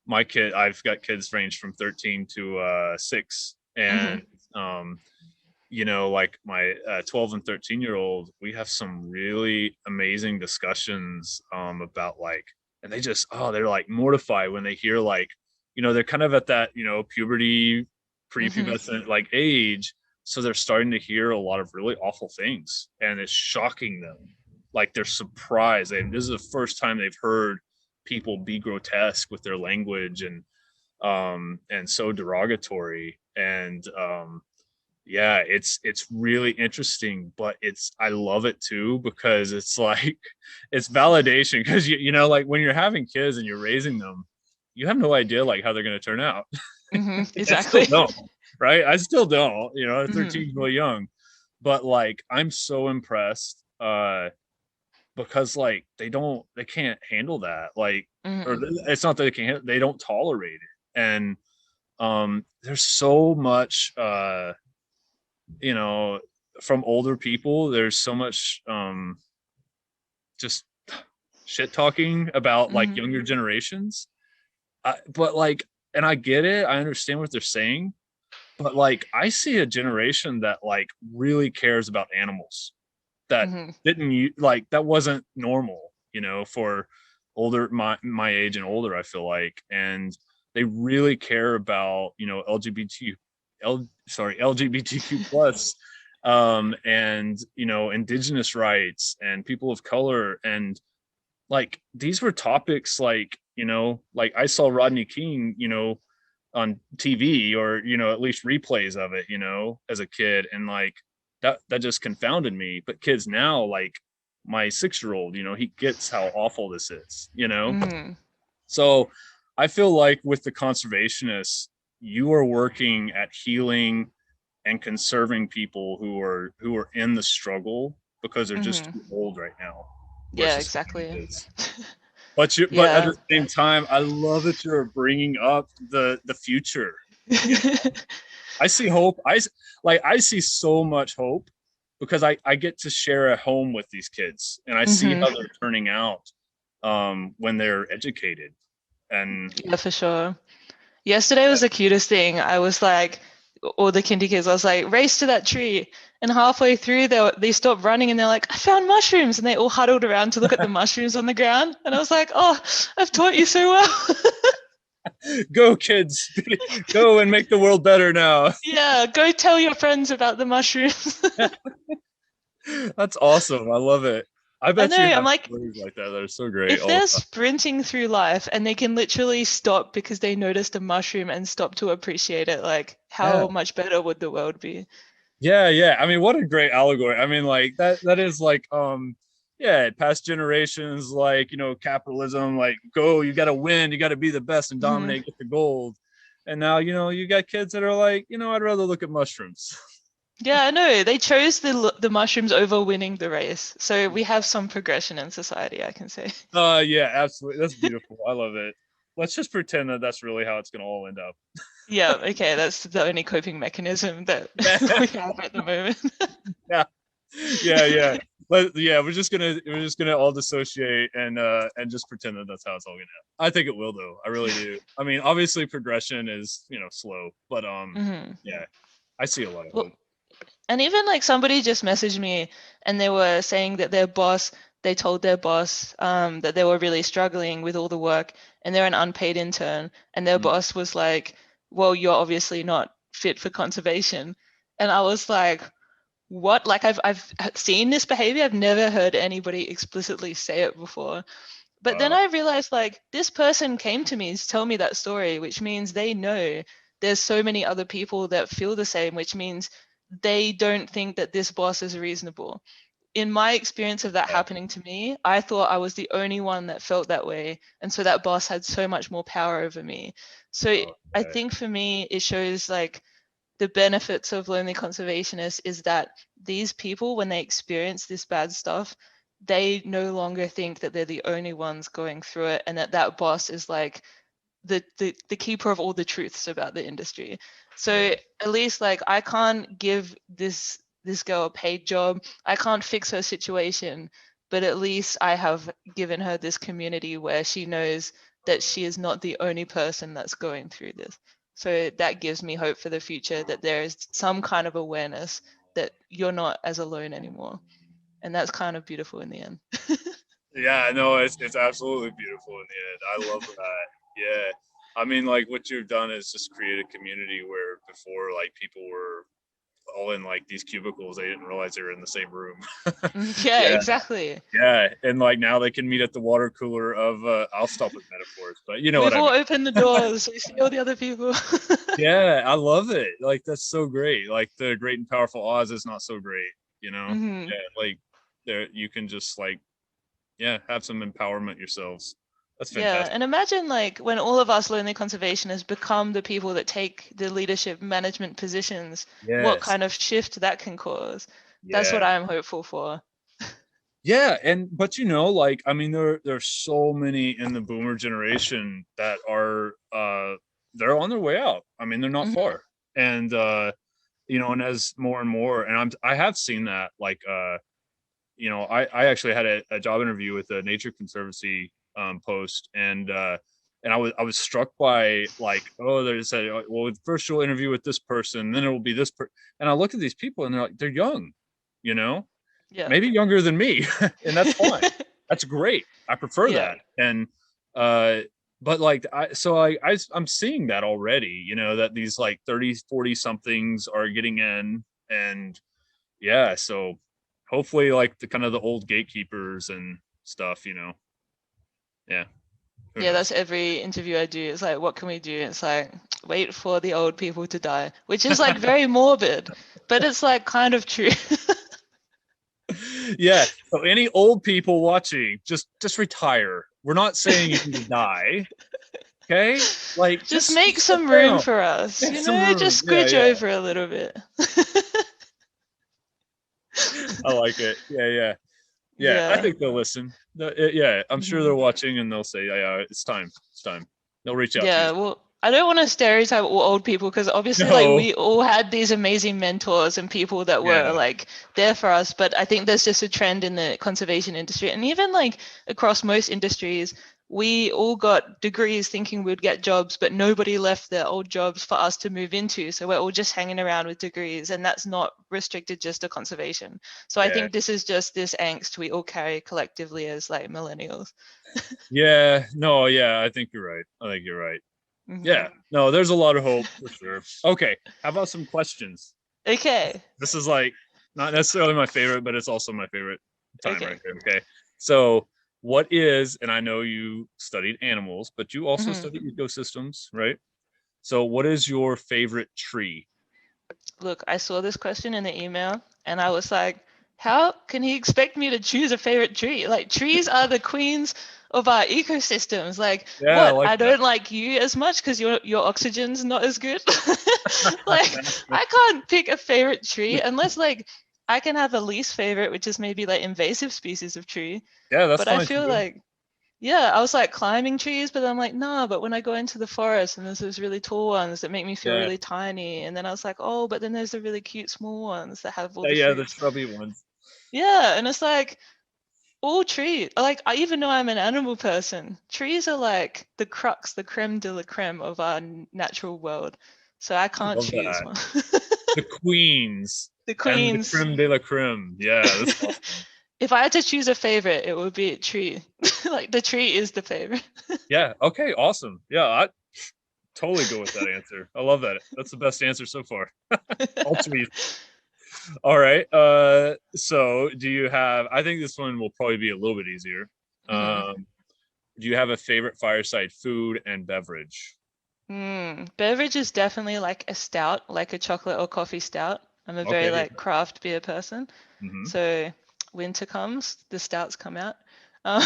My kid, I've got kids range from 13 to 6, Hmm. and um like my 12 and 13-year-old, we have some really amazing discussions, about, like, and they just, they're like mortified when they hear, like, they're kind of at that, puberty, Hmm. prepubescent, like, age. So they're starting to hear a lot of really awful things, and it's shocking them. Like, they're surprised, and this is the first time they've heard people be grotesque with their language, and so derogatory. And yeah, it's really interesting, but I love it too, because it's like, it's validation, because like, when you're having kids and you're raising them, you have no idea, like, how they're going to turn out. Hmm. I still Exactly. don't, right? I still don't. Hmm. 13 is really young, but, like, I'm so impressed, because, like, they can't handle that, like, or Hmm. it's not that they can't, they don't tolerate it. And there's so much, you know from older people, there's so much, just shit talking about, like, Hmm. younger generations. But, like, and I get it, I understand what they're saying, but, like, I see a generation that, like, really cares about animals, that Hmm. didn't like, that wasn't normal, for older, my age and older, I feel like. And they really care about, LGBTQ plus, and indigenous rights and people of color. And like these were topics like like I saw Rodney King on TV, or at least replays of it as a kid, and like that just confounded me. But kids now, like my 6-year-old, he gets how awful this is. Mm-hmm. So I feel like with the conservationists, you are working at healing and conserving people who are in the struggle because they're just Mm-hmm. too old right now where Yeah, society exactly. is. But at Yeah. the same time, I love that you're bringing up the future. I see hope. I see so much hope because I get to share a home with these kids, and I see Mm-hmm. how they're turning out when they're educated. And Yeah, for sure. Yesterday was the cutest thing. I was like, all the kindy kids, I was like, race to that tree. And halfway through, they stopped running and they're like, I found mushrooms. And they all huddled around to look at the mushrooms on the ground. And I was like, oh, I've taught you so well. go kids, go and make the world better now. Yeah, go tell your friends about the mushrooms. That's awesome. I love it. I I bet know. you I'm have like, stories like that are so great if all they're the time. sprinting through life and they can literally stop because they noticed a mushroom and stop to appreciate it, like Yeah. how much better would the world be? Yeah. I mean, what a great allegory. I mean, like that is like yeah, past generations, like, capitalism, like go, you gotta win, you gotta be the best and Hmm. dominate, get the gold. And now, you got kids that are like, I'd rather look at mushrooms. Yeah, I know. They chose the mushrooms over winning the race. So we have some progression in society, I can say. Yeah, absolutely. That's beautiful. I love it. Let's just pretend that that's really how it's gonna all end up. Yeah, okay, that's the only coping mechanism that Yeah. we have at the moment. Yeah. Yeah. But yeah, we're just gonna all dissociate and just pretend that that's how it's all gonna happen. I think it will though. I really do. I mean, obviously progression is slow, but Hmm. yeah, I see a lot of Well, hope. and even like somebody just messaged me and they were saying that they told their boss that they were really struggling with all the work and they're an unpaid intern. And their Mm. boss was like, well, you're obviously not fit for conservation. And I was like, what? Like I've seen this behavior. I've never heard anybody explicitly say it before. But then Wow. I realized like this person came to me to tell me that story, which means they know there's so many other people that feel the same, which means they don't think that this boss is reasonable. In my experience of that Yeah. happening to me, I thought I was the only one that felt that way. And so that boss had so much more power over me. So I Okay. think for me, it shows like the benefits of lonely conservationists is that these people, when they experience this bad stuff, they no longer think that they're the only ones going through it and that that boss is like the keeper of all the truths about the industry. Yeah. So at least like I can't give this girl a paid job. I can't fix her situation, but at least I have given her this community where she knows that she is not the only person that's going through this. So that gives me hope for the future that there is some kind of awareness that you're not as alone anymore. And that's kind of beautiful in the end. Yeah, no, it's absolutely beautiful in the end. I love that. Yeah. I mean, like what you've done is just create a community where before like people were all in like these cubicles, they didn't realize they were in the same room. Yeah, Yeah. exactly. Yeah. And like now they can meet at the water cooler of I'll stop with metaphors, but you know what We've I all mean. opened the doors. We see all the other people. Yeah, I love it. Like that's so great. Like the great and powerful Oz is not so great, you know? Hmm. Yeah, like there you can just like yeah, have some empowerment yourselves. That's Yeah, fantastic. and imagine like when all of us lonely conservationists become the people that take the leadership management positions, what Yes. kind of shift that can cause. That's what Yeah. I'm hopeful for. Yeah, and but like I mean there's so many in the boomer generation that are they're on their way out. I mean, they're not Hmm. far. And and as more and more and I have seen that like I actually had a job interview with a Nature Conservancy post, and I was struck by like, oh, they said, well, first you'll interview with this person, then it will be and I look at these people and they're young, you know, Yeah. maybe younger than me, and that's fine. That's great. I prefer Yeah. that. And uh but like I'm seeing that already, that these like 30, 40 somethings are getting in, and yeah, so hopefully like the kind of the old gatekeepers and stuff, yeah, who Yeah, knows. that's every interview I do. It's like, what can we do? It's like, wait for the old people to die, which is like very morbid, but it's like kind of true. Yeah, so any old people watching, just retire. We're not saying you need to die, okay? Like Just just make step some room down, for us, make some room. just Yeah, scooch yeah, over a little bit. I like it. Yeah, yeah, yeah. I Yeah. think they'll listen. Yeah, I'm sure they're Mhm. watching and they'll say, yeah, it's time, it's time. They'll reach out to you. Yeah, well, I don't want to stereotype all old people because obviously, like, No, we all had these amazing mentors and people that were yeah, like there for us. But I think there's just a trend in the conservation industry and even like across most industries, we all got degrees thinking we'd get jobs, but nobody left their old jobs for us to move into. So we're all just hanging around with degrees, and that's not restricted just to conservation. So I yeah, think this is just this angst we all carry collectively as like millennials. yeah. No, yeah. I think you're right. I think you're right. Hmm. Yeah. No, there's a lot of hope for sure. Okay, how about some questions? Okay. This is like not necessarily my favorite, but it's also my favorite time right Okay. here. Okay. So, what is, and I know you studied animals, but you also Hmm. study ecosystems, right? So, what is your favorite tree? Look, I saw this question in the email and I was like, how can he expect me to choose a favorite tree? Like, trees are the queens of our ecosystems. Like, Yeah, I what? like I that. don't like you as much because your oxygen's not as good. Like, I can't pick a favorite tree unless like I can have a least favorite, which is maybe like invasive species of tree. Yeah, that's But I fine feel too. like yeah, I was like climbing trees, but I'm like, nah, but when I go into the forest and there's those really tall ones that make me feel Yeah, really tiny. And then I was like, oh, but then there's the really cute small ones that have all yeah, the yeah, the fruits. shrubby ones. Yeah, and it's like all trees. Like I even know I'm an animal person. Trees are like the crux, the creme de la creme of our natural world. So I I can't love choose that. one. The queens The and the queens. creme de la creme. Yeah, that's awesome. If I had to choose a favorite, it would be a tree. Like the tree is the favorite. Yeah. Okay. Awesome. Yeah, I totally go with that answer. I love that. That's the best answer so far. All trees. All right. So do you have? I think this one will probably be a little bit easier. Mhm. Do you have a favorite fireside food and beverage? Beverage is definitely like a stout, like a chocolate or coffee stout. I'm a very Okay. like craft beer person. Hmm. So winter comes, the stouts come out. Um,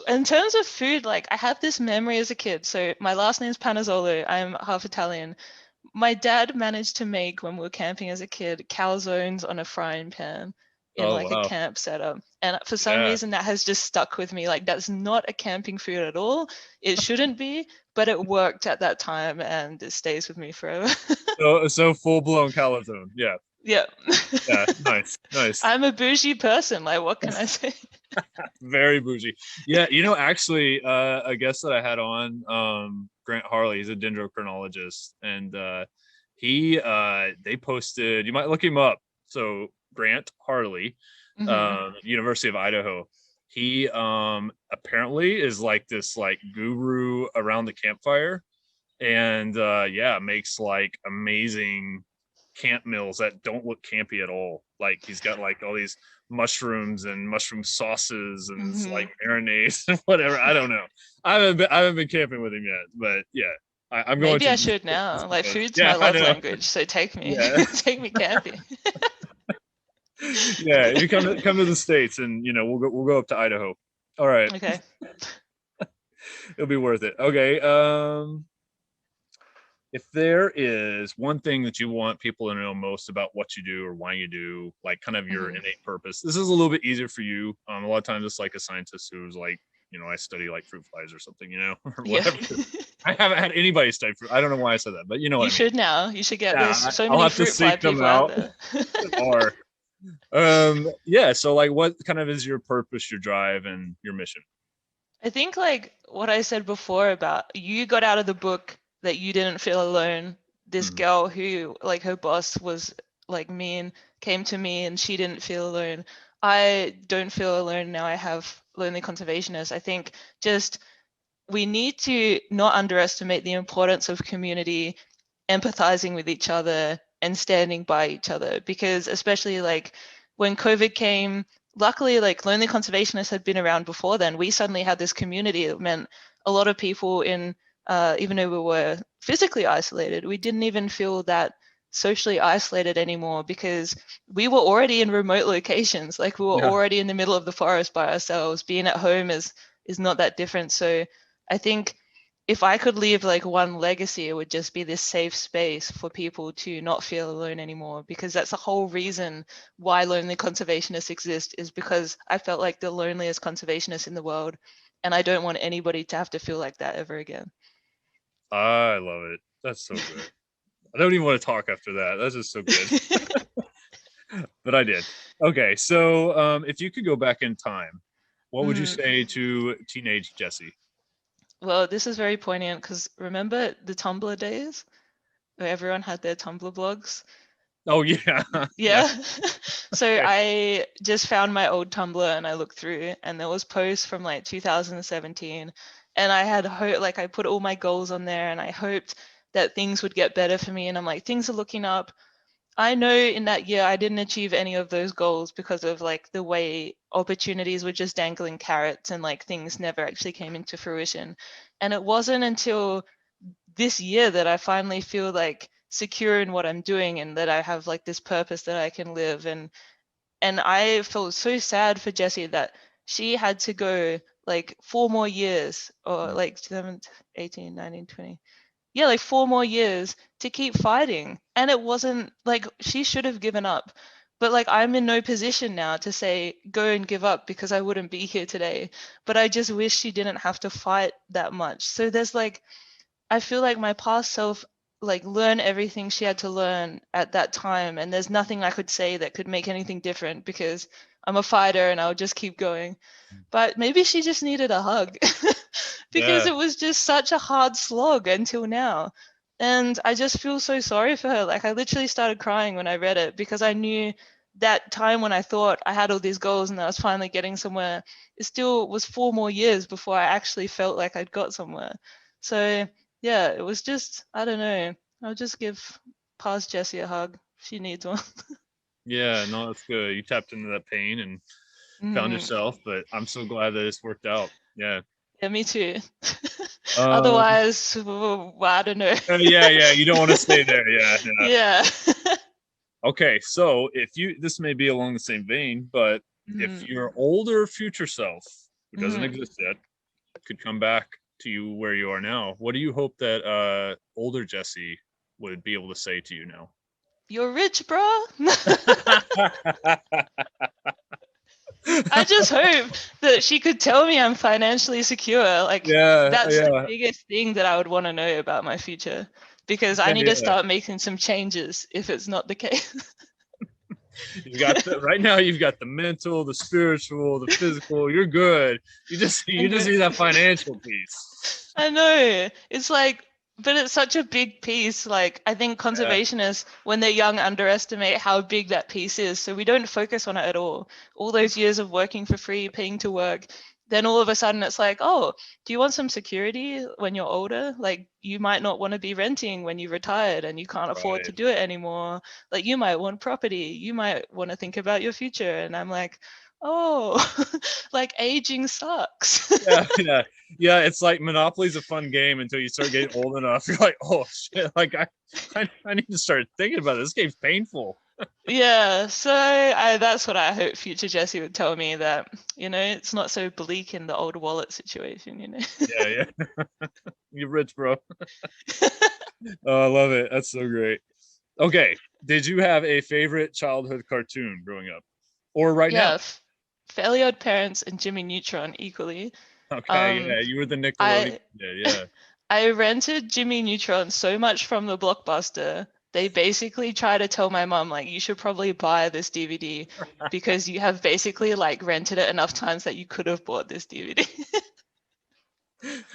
in terms of food, like I have this memory as a kid. So my last name's Panazzolo. I'm half Italian. My dad managed to make, when we were camping as a kid, calzones on a frying pan in Oh like a wow. camp setup. And for some Yeah. reason, that has just stuck with me. Like, that's not a camping food at all. It shouldn't be, but it worked at that time and it stays with me forever. So full blown calzone. Yeah. Yeah. Yeah. Nice. Nice. I'm a bougie person. Like, what can I say? Very bougie. Yeah. Actually, a guest that I had on, Grant Harley, he's a dendrochronologist, and they posted. You might look him up. So Grant Harley, Hmm. University of Idaho. He apparently is like this like guru around the campfire, and yeah, makes like amazing camp meals that don't look campy at all. Like he's got like all these mushrooms and mushroom sauces and Hmm. like marinades and whatever. I don't know. I haven't been camping with him yet, but yeah, I'm going Maybe to I just should now. Like, because food's my yeah, I love know. language. So take me, Yeah, take me camping. yeah. You come to the states, and we'll go up to Idaho. All right, Okay. it'll be worth it. Okay. If there is one thing that you want people to know most about what you do or why you do, like kind of your Hmm. innate purpose, this is a little bit easier for you. A lot of times it's like a scientist who's like, I study like fruit flies or something, or Yeah. whatever. I haven't had anybody study fruit. I don't know why I said that, but you know what You I mean. should now. You should get, there's Yeah, so I'll many have to fruit fly seek them people out out. there. Or, yeah. So like, what kind of is your purpose, your drive, and your mission? I think like what I said before about you got out of the book that you didn't feel alone. This Mhm. girl who like her boss was like mean came to me and she didn't feel alone. I don't feel alone now. I have lonely conservationists. I think just we need to not underestimate the importance of community, empathizing with each other, and standing by each other, because especially like when COVID came, luckily like Lonely Conservationists had been around before then. We suddenly had this community that meant a lot of people in, even though we were physically isolated, we didn't even feel that socially isolated anymore, because we were already in remote locations. Like we were already in the middle of the forest by ourselves. Being at home is not that different. So I think if I could leave like one legacy, it would just be this safe space for people to not feel alone anymore, because that's the whole reason why Lonely Conservationists exist, is because I felt like the loneliest conservationist in the world, and I don't want anybody to have to feel like that ever again. I love it. That's so good. I don't even want to talk after that. That's just so good. But I did. Okay, so if you could go back in time, what would you say to teenage Jessie? Well, this is very poignant because remember the Tumblr days where everyone had their Tumblr blogs? Oh, yeah. Yeah. So I just found my old Tumblr and I looked through, and there was posts from like 2017, and I had hope, like I put all my goals on there and I hoped that things would get better for me, and I'm like, things are looking up. I know in that year I didn't achieve any of those goals because of like the way opportunities were just dangling carrots and like things never actually came into fruition. And it wasn't until this year that I finally feel like secure in what I'm doing and that I have like this purpose that I can live. And I felt so sad for Jessie that she had to go like 4 more years, or like 7, 18, 19, 20. Yeah, like 4 more years to keep fighting. And it wasn't like she should have given up. But like I'm in no position now to say go and give up, because I wouldn't be here today. But I just wish she didn't have to fight that much. So there's like, I feel like my past self like learned everything she had to learn at that time, and there's nothing I could say that could make anything different, because I'm a fighter and I'll just keep going. But maybe she just needed a hug because it was just such a hard slog until now. And I just feel so sorry for her. Like I literally started crying when I read it, because I knew that time when I thought I had all these goals and I was finally getting somewhere, it still was 4 more years before I actually felt like I'd got somewhere. So yeah, it was just, I don't know. I'll just give past Jessie a hug. She needs one. Yeah, no, that's good. You tapped into that pain and found yourself, but I'm so glad that it's worked out. Yeah. Yeah, me too. Um, Otherwise, I don't know. yeah, you don't want to stay there. Yeah. Yeah. Okay, so this may be along the same vein, but if your older future self, who doesn't exist yet, could come back to you where you are now, what do you hope that older Jessie would be able to say to you now? You're rich, bro. I just hope that she could tell me I'm financially secure. Like that's the biggest thing that I would want to know about my future, because I need to start making some changes if it's not the case. You got right now. You've got the mental, the spiritual, the physical. You're good. You just need that financial piece. I know. It's like, but it's such a big piece. Like I think conservationists, when they're young, underestimate how big that piece is. So we don't focus on it at all. All those years of working for free, paying to work, then all of a sudden it's like, oh, do you want some security when you're older? Like you might not want to be renting when you're retired and you can't afford to do it anymore. Like you might want property. You might want to think about your future. And I'm like, oh, like aging sucks. Yeah. It's like Monopoly's a fun game until you start getting old enough. You're like, oh shit! Like I need to start thinking about this. This game's painful. Yeah, so that's what I hope future Jessie would tell me, that it's not so bleak in the old wallet situation. Yeah. You're rich, bro. Oh, I love it. That's so great. Okay, did you have a favorite childhood cartoon growing up, or right now? Fairly Odd Parents and Jimmy Neutron equally. Okay, you were the Nickelodeon. Yeah. I rented Jimmy Neutron so much from the Blockbuster. They basically try to tell my mom, like, you should probably buy this DVD because you have basically like rented it enough times that you could have bought this DVD.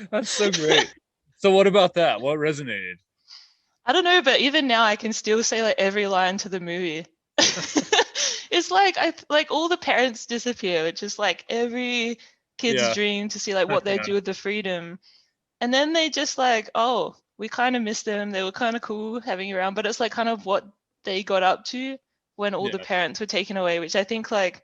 That's so great. So what about that? What resonated? I don't know, but even now I can still say like every line to the movie. It's like all the parents disappear, which is like every kid's dream to see like what they do with the freedom. And then they just like, oh, we kind of miss them. They were kind of cool having around, but it's like kind of what they got up to when all the Yeah. parents were taken away, which I think like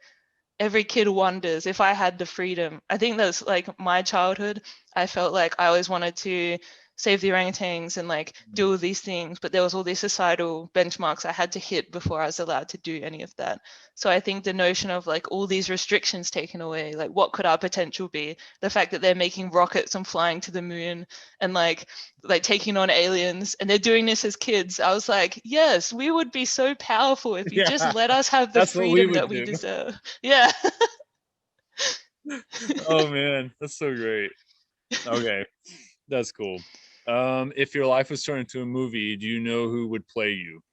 every kid wonders if I had the freedom. I think that's like my childhood. I felt like I always wanted to save the orangutans and like do all these things, but there was all these societal benchmarks I had to hit before I was allowed to do any of that. So I think the notion of like all these restrictions taken away, like what could our potential be? The fact that they're making rockets and flying to the moon and like taking on aliens, and they're doing this as kids. I was like, yes, we would be so powerful if you just Yeah. let us have the That's what we freedom would that we do. deserve. Yeah. Oh man, that's so great. Okay, that's cool. If your life was turned into a movie, do you know who would play you?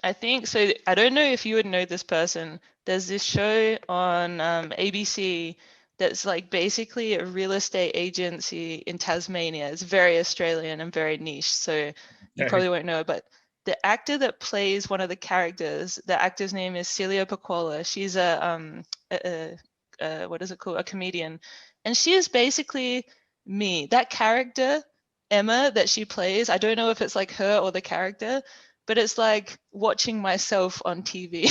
I think so. I don't know if you would know this person. There's this show on ABC that's like basically a real estate agency in Tasmania. It's very Australian and very niche, so you Okay. probably won't know. But the actor that plays one of the characters, the actor's name is Celia Pacquola. She's what is it called? A comedian, and she is basically me. That character, Emma, that she plays. I don't know if it's like her or the character, but it's like watching myself on TV.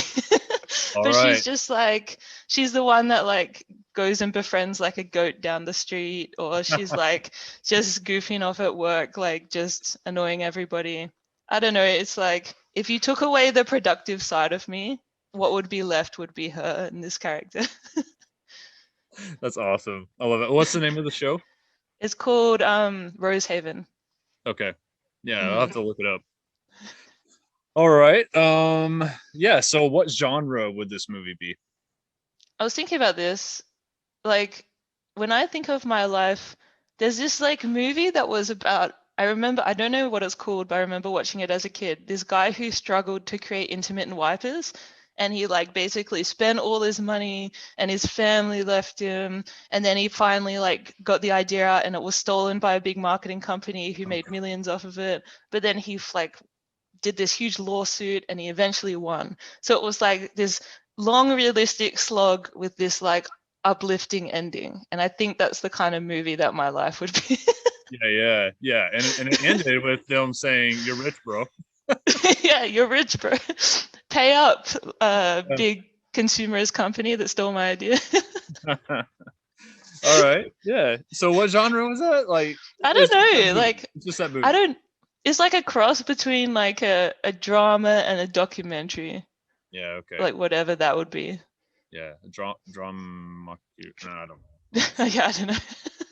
All But she's right. just like, she's the one that like goes and befriends like a goat down the street, or she's like just goofing off at work, like just annoying everybody. I don't know. It's like if you took away the productive side of me, what would be left would be her in this character. That's awesome. I love it. What's the name of the show? It's called Rosehaven. Okay. Yeah, I'll have Mhm. to look it up. All right. Yeah, so what genre would this movie be? I was thinking about this. Like when I think of my life, there's this like movie that was about, I remember, I don't know what it's called, but I remember watching it as a kid. This guy who struggled to create intermittent wipers, and he like basically spent all his money and his family left him, and then he finally like got the idea out and it was stolen by a big marketing company who made millions off of it. But then he like did this huge lawsuit and he eventually won. So it was like this long realistic slog with this like uplifting ending. And I think that's the kind of movie that my life would be. Yeah. And it ended with them saying, "You're rich, bro." Yeah, you're rich, bro. Pay up, Yeah. big consumerist company that stole my idea. All right. Yeah. So what genre was that? Like I don't it's just that know. movie. Like, It's just that I movie. don't, it's like a cross between like a drama and a documentary, Yeah, okay. like whatever that would be. Yeah. Drama. No, I don't know. Yeah, I don't know.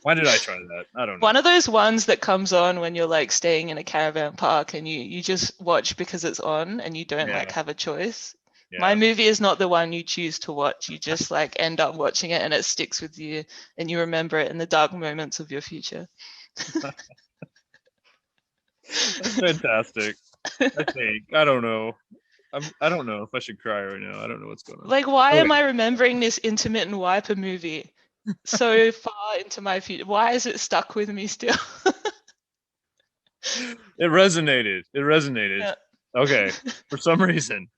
Why did I try that? I don't know. One of those ones that comes on when you're like staying in a caravan park and you just watch because it's on and you don't like Yeah. have a choice. My Yeah. movie is not the one you choose to watch. You just like end up watching it and it sticks with you and you remember it in the dark moments of your future. That's fantastic. I think. I don't know. I don't know if I should cry right now. I don't know what's going on. Like, why am Okay. I remembering this intermittent wiper movie so far into my future? Why is it stuck with me still? It resonated. It resonated. Yeah. Okay. For some reason.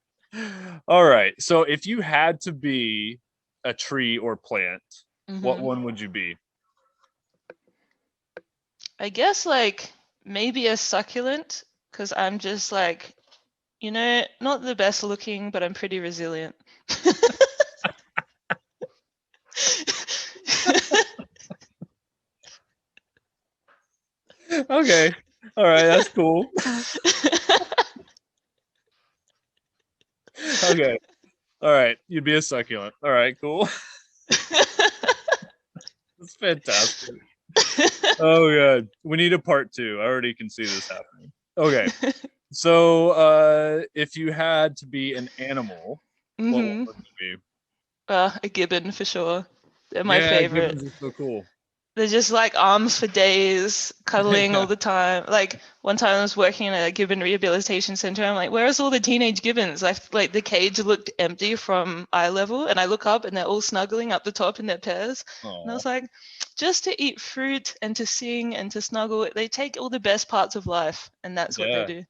All right. So if you had to be a tree or plant, what one would you be? I guess like maybe a succulent because I'm just like, not the best looking, but I'm pretty resilient. Okay. All right. That's cool. Okay. All right. You'd be a succulent. All right. Cool. That's fantastic. Oh god. We need a part two. I already can see this happening. Okay. So if you had to be an animal, what one would you be? A gibbon for sure. They're my Yeah, favorite. gibbons are so cool. They're just like arms for days, cuddling all Yeah. the time. Like one time I was working in a gibbon rehabilitation center. I'm like, where's all the teenage gibbons? Like the cage looked empty from eye level, and I look up and they're all snuggling up the top in their pairs. And I Oh. was like, just to eat fruit and to sing and to snuggle, they take all the best parts of life, and that's what they Yeah. do.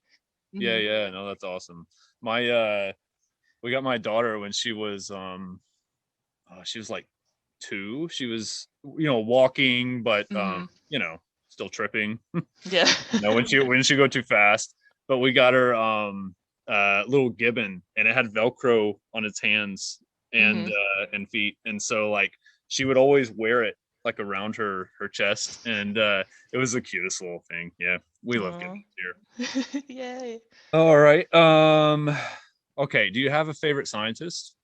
Yeah. No, that's awesome. My we got my daughter when she was like 2. She was walking, but still tripping. Yeah. When she go too fast. But we got her little gibbon, and it had Velcro on its hands and Mm-hmm. and feet, and so like she would always wear it like around her chest, and it was the cutest little thing. Yeah, we love Oh. gibbons here. Yay. All right. Okay. Do you have a favorite scientist?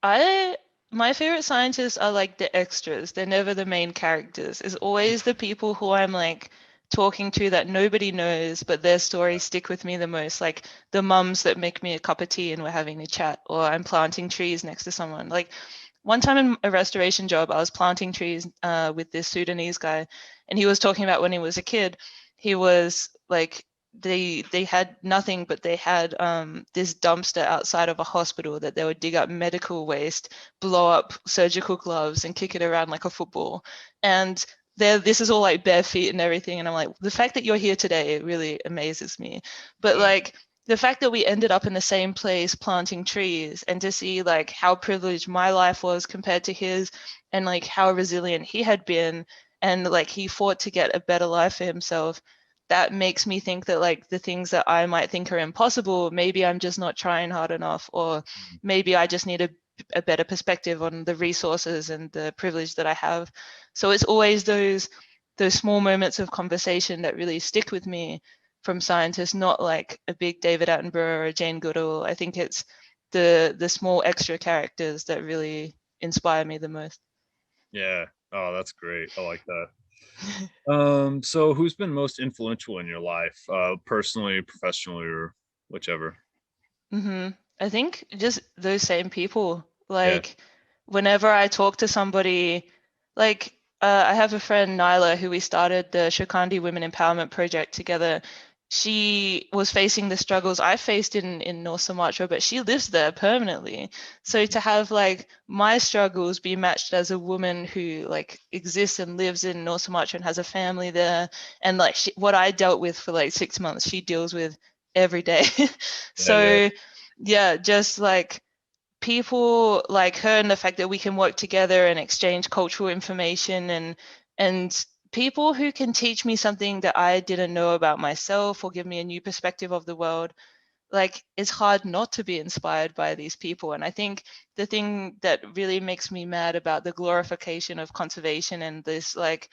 I my favorite scientists are like the extras. They're never the main characters. It's always the people who I'm like talking to that nobody knows, but their stories stick with me the most. Like the mums that make me a cup of tea and we're having a chat, or I'm planting trees next to someone. Like one time in a restoration job, I was planting trees with this Sudanese guy, and he was talking about when he was a kid. He was like they had nothing, but they had this dumpster outside of a hospital that they would dig up medical waste, blow up surgical gloves, and kick it around like a football. And this is all like bare feet and everything. And I'm like, the fact that you're here today, it really amazes me. But Yeah. like the fact that we ended up in the same place planting trees, and to see like how privileged my life was compared to his, and like how resilient he had been, and like he fought to get a better life for himself, that makes me think that like the things that I might think are impossible, maybe I'm just not trying hard enough, or maybe I just need a better perspective on the resources and the privilege that I have. So it's always those small moments of conversation that really stick with me from scientists, not like a big David Attenborough or a Jane Goodall. I think it's the small extra characters that really inspire me the most. Yeah. Oh, that's great. I like that. So who's been most influential in your life, personally, professionally, or whichever? I think just those same people. Yeah. Like whenever I talk to somebody, like I have a friend Nyla who we started the Shokandi Women Empowerment Project together. She was facing the struggles I faced in North Sumatra, but she lives there permanently. So to have like my struggles be matched as a woman who like exists and lives in North Sumatra and has a family there, and like what I dealt with for like 6 months, she deals with every day. Yeah. Yeah. So yeah, just like people like her, and the fact that we can work together and exchange cultural information, and people who can teach me something that I didn't know about myself or give me a new perspective of the world. Like it's hard not to be inspired by these people. And I think the thing that really makes me mad about the glorification of conservation and this like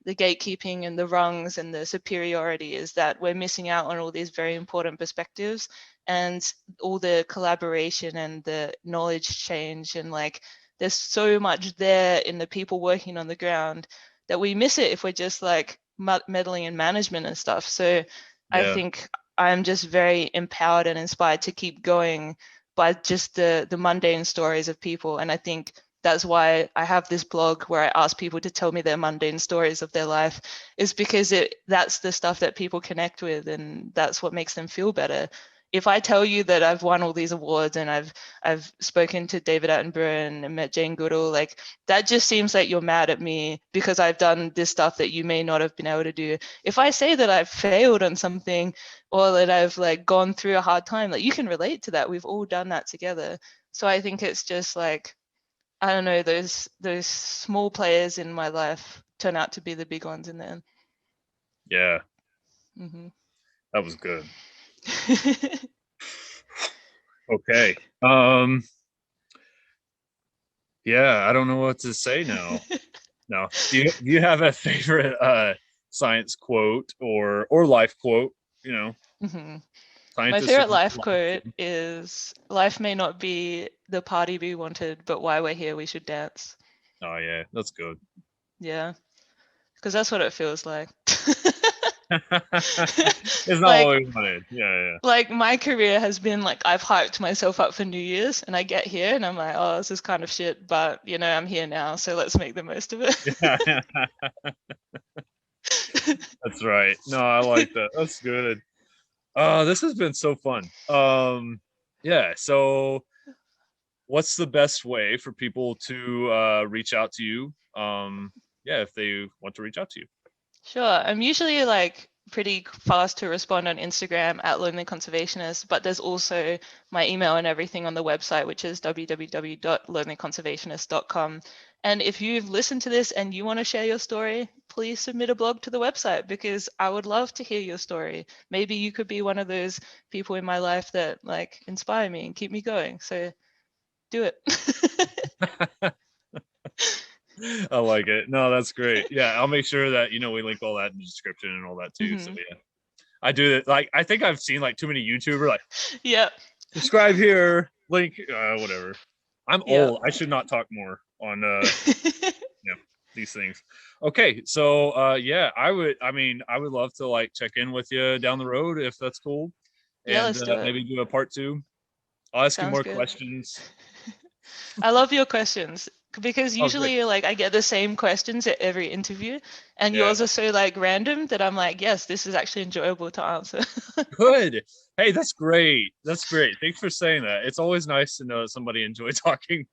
the gatekeeping and the rungs and the superiority is that we're missing out on all these very important perspectives and all the collaboration and the knowledge change, and like there's so much there in the people working on the ground that we miss it if we're just like meddling in management and stuff. So I Yeah. think I'm just very empowered and inspired to keep going by just the mundane stories of people. And I think that's why I have this blog where I ask people to tell me their mundane stories of their life, is because that's the stuff that people connect with, and that's what makes them feel better. If I tell you that I've won all these awards and I've spoken to David Attenborough and met Jane Goodall, like that just seems like you're mad at me because I've done this stuff that you may not have been able to do. If I say that I've failed on something, or that I've like gone through a hard time, like you can relate to that. We've all done that together. So I think it's just like, I don't know, those small players in my life turn out to be the big ones in the end. Yeah. Mm-hmm. That was good. Okay. Yeah, I don't know what to say now. No. Do you have a favorite science quote or life quote? You know, Mm-hmm. My scientists are favorite life life quote too. is, life may not be the party we wanted, but while we're here, we should dance. Oh yeah, that's good. Yeah, because that's what it feels like. It's not like what we wanted. Yeah, like my career has been like, I've hyped myself up for New Year's, and I get here and I'm like, oh, this is kind of shit, but you know, I'm here now, so let's make the most of yeah. Yeah. That's right. No, I like that. That's good. This has been so fun. Yeah, so what's the best way for people to reach out to you? Yeah, if they want to reach out to you. Sure. I'm usually like pretty fast to respond on Instagram at Lonely Conservationist, but there's also my email and everything on the website, which is www.lonelyconservationist.com. And if you've listened to this and you want to share your story, please submit a blog to the website, because I would love to hear your story. Maybe you could be one of those people in my life that like inspire me and keep me going. So do it. I like it. No, that's great. Yeah, I'll make sure that we link all that in the description and all that too. So yeah, I do that. Like, I think I've seen like too many YouTubers like, yeah, subscribe here, link, whatever. I'm old. I should not talk more on these things. Okay, so yeah, I would love to like check in with you down the road if that's cool. Yeah, And let's do it. maybe do a part 2. I'll ask you more good. questions. I love your questions, because Oh, good. usually like I get the same questions at every interview, and Yeah. yours are so like random that I'm like, yes, this is actually enjoyable to answer. Good. Hey, that's great. That's great. Thanks for saying that. It's always nice to know that somebody enjoys talking.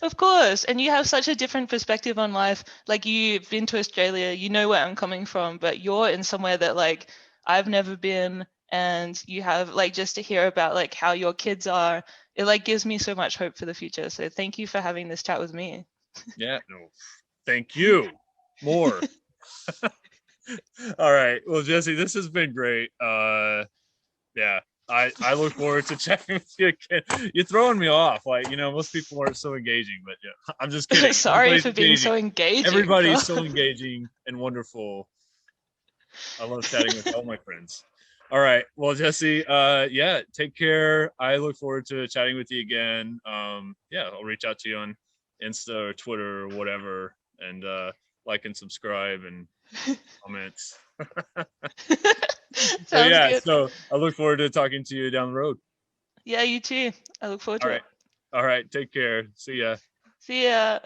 Of course. And you have such a different perspective on life. Like, you've been to Australia, you know where I'm coming from, but you're in somewhere that like I've never been, and you have like, just to hear about like how your kids are, it like gives me so much hope for the future. So thank you for having this chat with me. Yeah, no. Thank you. More. All right. Well, Jessie, this has been great. Yeah. I look forward to chatting with you again. You're throwing me off. Like, most people aren't so engaging, but yeah, I'm just kidding. Sorry for being so engaging. Everybody's so engaging and wonderful. I love chatting with all my friends. All right. Well, Jessie, yeah, take care. I look forward to chatting with you again. Yeah, I'll reach out to you on Insta or Twitter or whatever, and like and subscribe and comments. So yeah, good. so I look forward to talking to you down the road. Yeah, you too. I look forward to it. All right. Take care. See ya. See ya.